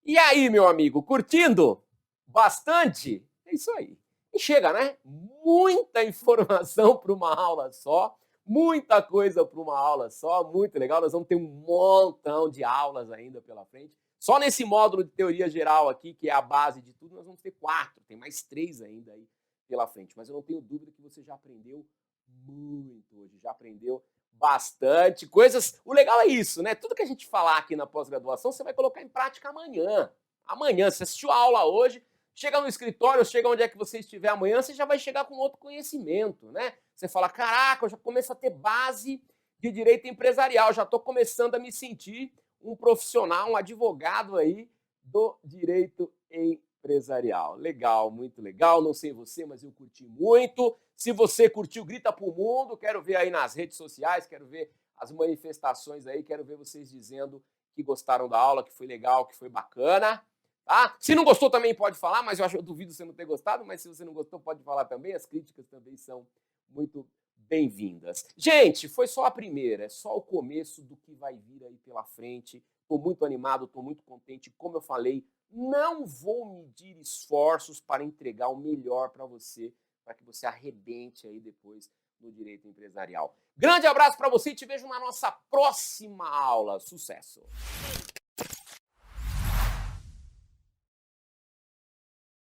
B: E aí, meu amigo, curtindo? Bastante? É isso aí. E chega, né? Muita informação para uma aula só, muita coisa para uma aula só, muito legal. Nós vamos ter um montão de aulas ainda pela frente. Só nesse módulo de teoria geral aqui, que é a base de tudo, nós vamos ter 4. Tem mais 3 ainda aí pela frente. Mas eu não tenho dúvida que você já aprendeu muito hoje, já aprendeu bastante coisas. O legal é isso, né? Tudo que a gente falar aqui na pós-graduação, você vai colocar em prática amanhã. Amanhã, você assistiu a aula hoje, chega no escritório, chega onde é que você estiver amanhã, você já vai chegar com outro conhecimento, né? Você fala, caraca, eu já começo a ter base de direito empresarial, já estou começando a me sentir um profissional, um advogado aí do direito empresarial. Legal, muito legal. Não sei você, mas eu curti muito. Se você curtiu, grita pro mundo. Quero ver aí nas redes sociais, quero ver as manifestações aí, quero ver vocês dizendo que gostaram da aula, que foi legal, que foi bacana. Tá? Se não gostou também pode falar, mas eu duvido você não ter gostado, mas se você não gostou pode falar também. As críticas também são muito bem-vindas. Gente, foi só a primeira, é só o começo do que vai vir aí pela frente. Estou muito animado, estou muito contente. Como eu falei, não vou medir esforços para entregar o melhor para você, para que você arrebente aí depois no direito empresarial. Grande abraço para você e te vejo na nossa próxima aula. Sucesso!